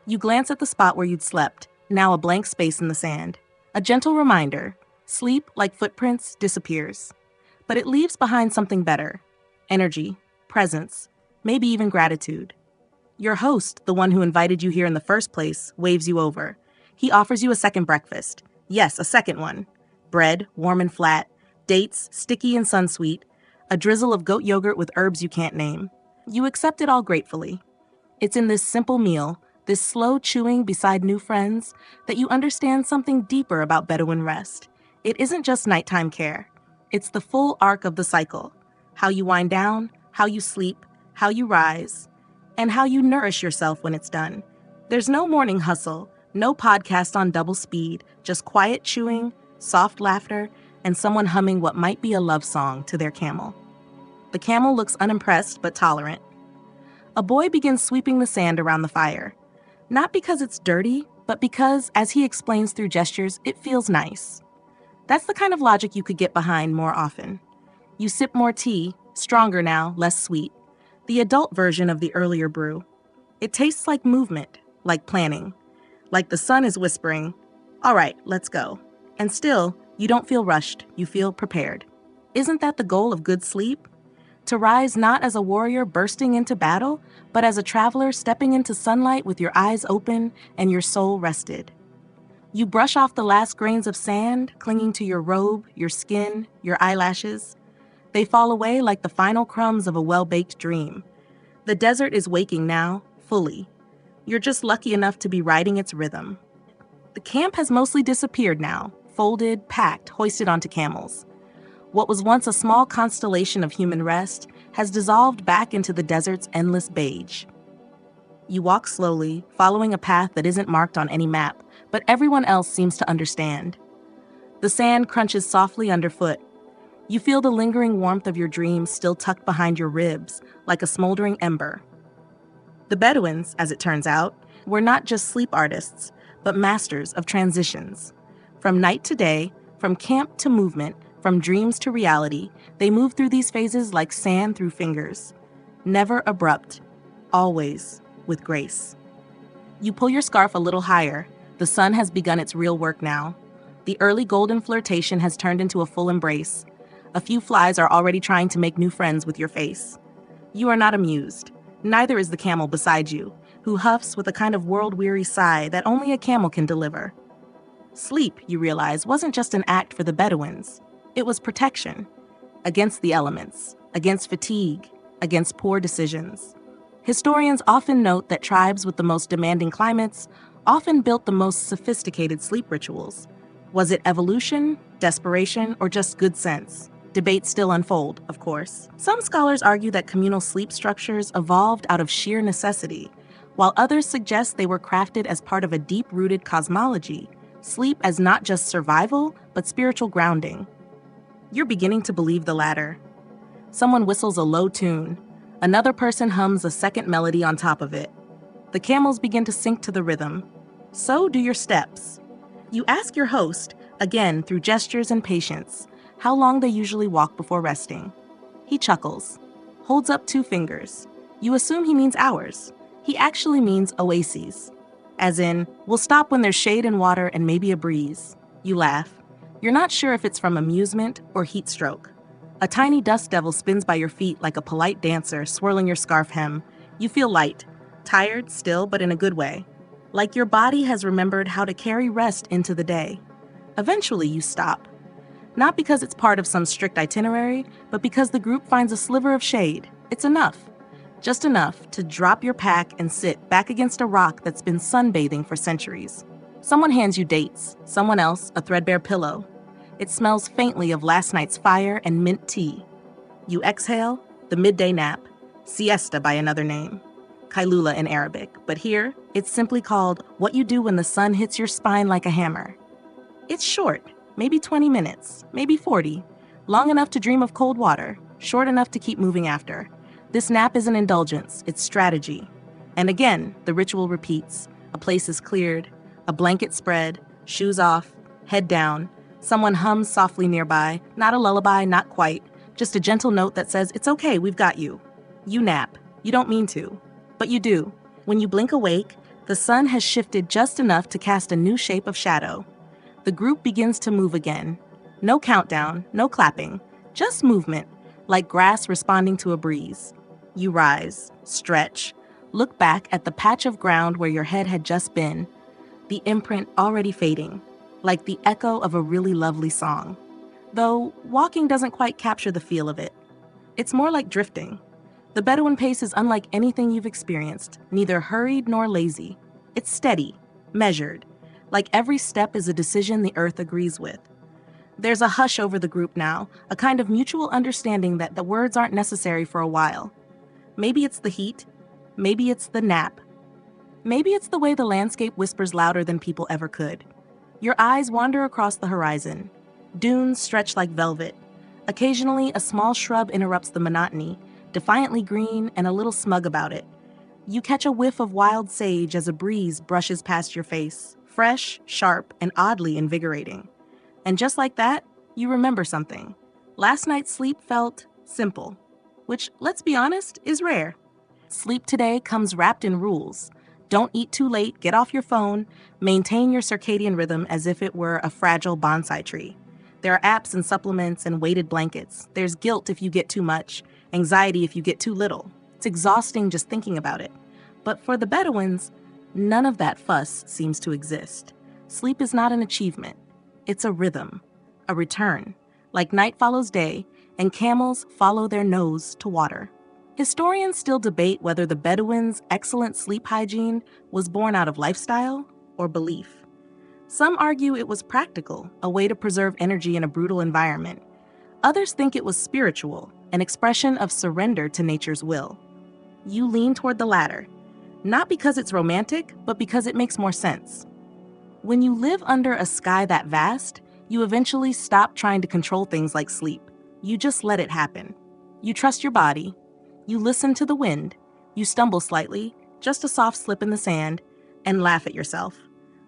Speaker 1: You glance at the spot where you'd slept, now a blank space in the sand. A gentle reminder, sleep, like footprints, disappears. But it leaves behind something better. Energy, presence, maybe even gratitude. Your host, the one who invited you here in the first place, waves you over. He offers you a second breakfast. Yes, a second one. Bread, warm and flat, dates, sticky and sunsweet, a drizzle of goat yogurt with herbs you can't name. You accept it all gratefully. It's in this simple meal, this slow chewing beside new friends, that you understand something deeper about Bedouin rest. It isn't just nighttime care. It's the full arc of the cycle. How you wind down, how you sleep, how you rise, and how you nourish yourself when it's done. There's no morning hustle, no podcast on double speed, just quiet chewing, soft laughter, and someone humming what might be a love song to their camel. The camel looks unimpressed but tolerant. A boy begins sweeping the sand around the fire. Not because it's dirty, but because, as he explains through gestures, it feels nice. That's the kind of logic you could get behind more often. You sip more tea, stronger now, less sweet. The adult version of the earlier brew. It tastes like movement, like planning. Like the sun is whispering, "All right, let's go." And still, you don't feel rushed, you feel prepared. Isn't that the goal of good sleep? To rise not as a warrior bursting into battle, but as a traveler stepping into sunlight with your eyes open and your soul rested. You brush off the last grains of sand clinging to your robe, your skin, your eyelashes. They fall away like the final crumbs of a well-baked dream. The desert is waking now, fully. You're just lucky enough to be riding its rhythm. The camp has mostly disappeared now, folded, packed, hoisted onto camels. What was once a small constellation of human rest has dissolved back into the desert's endless beige. You walk slowly, following a path that isn't marked on any map, but everyone else seems to understand. The sand crunches softly underfoot. You feel the lingering warmth of your dreams still tucked behind your ribs, like a smoldering ember. The Bedouins, as it turns out, were not just sleep artists, but masters of transitions. From night to day, from camp to movement, from dreams to reality, they move through these phases like sand through fingers. Never abrupt, always with grace. You pull your scarf a little higher. The sun has begun its real work now. The early golden flirtation has turned into a full embrace. A few flies are already trying to make new friends with your face. You are not amused. Neither is the camel beside you, who huffs with a kind of world-weary sigh that only a camel can deliver. Sleep, you realize, wasn't just an act for the Bedouins. It was protection. Against the elements, against fatigue, against poor decisions. Historians often note that tribes with the most demanding climates often built the most sophisticated sleep rituals. Was it evolution, desperation, or just good sense? Debates still unfold, of course. Some scholars argue that communal sleep structures evolved out of sheer necessity, while others suggest they were crafted as part of a deep-rooted cosmology, sleep as not just survival, but spiritual grounding. You're beginning to believe the latter. Someone whistles a low tune. Another person hums a second melody on top of it. The camels begin to sync to the rhythm. So do your steps. You ask your host, again through gestures and patience, how long they usually walk before resting. He chuckles, holds up 2 fingers. You assume he means hours. He actually means oases. As in, we'll stop when there's shade and water and maybe a breeze. You laugh. You're not sure if it's from amusement or heat stroke. A tiny dust devil spins by your feet like a polite dancer swirling your scarf hem. You feel light, tired still, but in a good way. Like your body has remembered how to carry rest into the day. Eventually you stop. Not because it's part of some strict itinerary, but because the group finds a sliver of shade. It's enough. Just enough to drop your pack and sit back against a rock that's been sunbathing for centuries. Someone hands you dates, someone else a threadbare pillow. It smells faintly of last night's fire and mint tea. You exhale, the midday nap, siesta by another name, kailula in Arabic, but here it's simply called what you do when the sun hits your spine like a hammer. It's short. Maybe 20 minutes, maybe 40, long enough to dream of cold water, short enough to keep moving after. This nap is an indulgence, it's strategy. And again, the ritual repeats. A place is cleared, a blanket spread, shoes off, head down. Someone hums softly nearby, not a lullaby, not quite, just a gentle note that says, it's okay, we've got you. You nap. You don't mean to, but you do. When you blink awake, the sun has shifted just enough to cast a new shape of shadow. The group begins to move again. No countdown, no clapping, just movement, like grass responding to a breeze. You rise, stretch, look back at the patch of ground where your head had just been, the imprint already fading, like the echo of a really lovely song. Though walking doesn't quite capture the feel of it. It's more like drifting. The Bedouin pace is unlike anything you've experienced, neither hurried nor lazy. It's steady, measured. Like every step is a decision the earth agrees with. There's a hush over the group now, a kind of mutual understanding that the words aren't necessary for a while. Maybe it's the heat, maybe it's the nap. Maybe it's the way the landscape whispers louder than people ever could. Your eyes wander across the horizon. Dunes stretch like velvet. Occasionally, a small shrub interrupts the monotony, defiantly green and a little smug about it. You catch a whiff of wild sage as a breeze brushes past your face. Fresh, sharp, and oddly invigorating. And just like that, you remember something. Last night's sleep felt simple, which, let's be honest, is rare. Sleep today comes wrapped in rules. Don't eat too late, get off your phone, maintain your circadian rhythm as if it were a fragile bonsai tree. There are apps and supplements and weighted blankets. There's guilt if you get too much, anxiety if you get too little. It's exhausting just thinking about it. But for the Bedouins, none of that fuss seems to exist. Sleep is not an achievement. It's a rhythm, a return. Like night follows day, and camels follow their nose to water. Historians still debate whether the Bedouins' excellent sleep hygiene was born out of lifestyle or belief. Some argue it was practical, a way to preserve energy in a brutal environment. Others think it was spiritual, an expression of surrender to nature's will. You lean toward the latter, not because it's romantic, but because it makes more sense. When you live under a sky that vast, you eventually stop trying to control things like sleep. You just let it happen. You trust your body. You listen to the wind. You stumble slightly, just a soft slip in the sand, and laugh at yourself.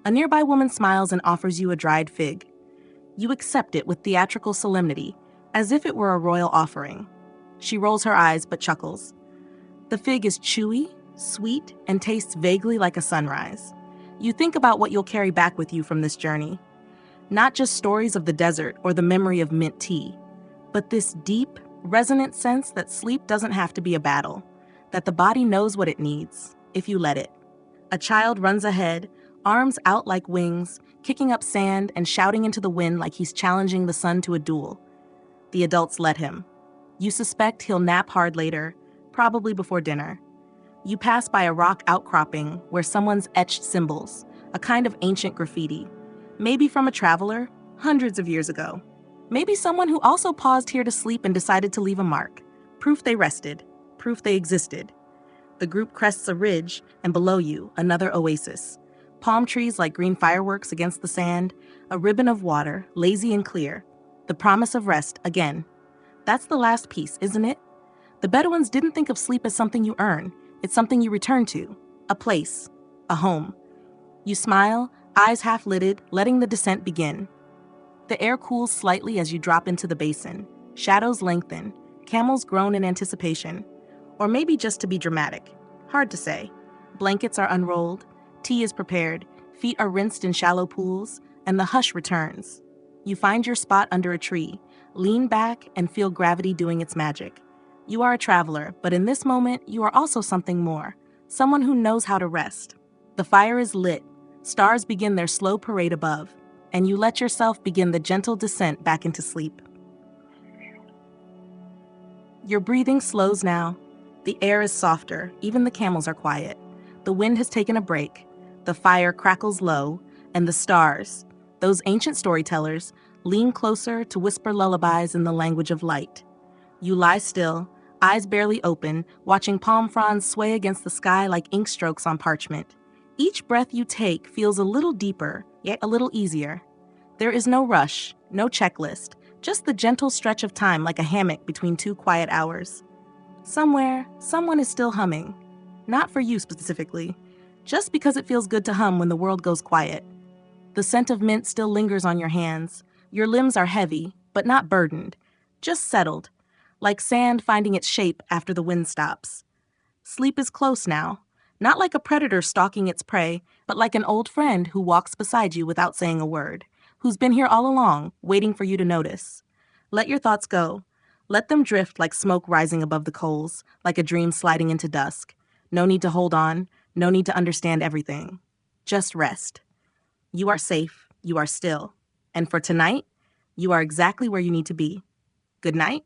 Speaker 1: A nearby woman smiles and offers you a dried fig. You accept it with theatrical solemnity, as if it were a royal offering. She rolls her eyes but chuckles. The fig is chewy, sweet, and tastes vaguely like a sunrise. You think about what you'll carry back with you from this journey. Not just stories of the desert or the memory of mint tea, but this deep, resonant sense that sleep doesn't have to be a battle, that the body knows what it needs, if you let it. A child runs ahead, arms out like wings, kicking up sand and shouting into the wind like he's challenging the sun to a duel. The adults let him. You suspect he'll nap hard later, probably before dinner. You pass by a rock outcropping where someone's etched symbols, a kind of ancient graffiti. Maybe from a traveler, hundreds of years ago. Maybe someone who also paused here to sleep and decided to leave a mark. Proof they rested. Proof they existed. The group crests a ridge, and below you, another oasis. Palm trees like green fireworks against the sand, a ribbon of water, lazy and clear. The promise of rest, again. That's the last piece, isn't it? The Bedouins didn't think of sleep as something you earn. It's something you return to. A place. A home. You smile, eyes half-lidded, letting the descent begin. The air cools slightly as you drop into the basin. Shadows lengthen. Camels groan in anticipation. Or maybe just to be dramatic. Hard to say. Blankets are unrolled. Tea is prepared. Feet are rinsed in shallow pools. And the hush returns. You find your spot under a tree. Lean back and feel gravity doing its magic. You are a traveler, but in this moment, you are also something more. Someone who knows how to rest. The fire is lit. Stars begin their slow parade above, and you let yourself begin the gentle descent back into sleep. Your breathing slows now. The air is softer, even the camels are quiet. The wind has taken a break. The fire crackles low, and the stars, those ancient storytellers, lean closer to whisper lullabies in the language of light. You lie still, eyes barely open, watching palm fronds sway against the sky like ink strokes on parchment. Each breath you take feels a little deeper, yet a little easier. There is no rush, no checklist, just the gentle stretch of time like a hammock between two quiet hours. Somewhere, someone is still humming. Not for you specifically, just because it feels good to hum when the world goes quiet. The scent of mint still lingers on your hands. Your limbs are heavy, but not burdened, just settled, like sand finding its shape after the wind stops. Sleep is close now. Not like a predator stalking its prey, but like an old friend who walks beside you without saying a word, who's been here all along, waiting for you to notice. Let your thoughts go. Let them drift like smoke rising above the coals, like a dream sliding into dusk. No need to hold on, no need to understand everything. Just rest. You are safe, you are still. And for tonight, you are exactly where you need to be. Good night.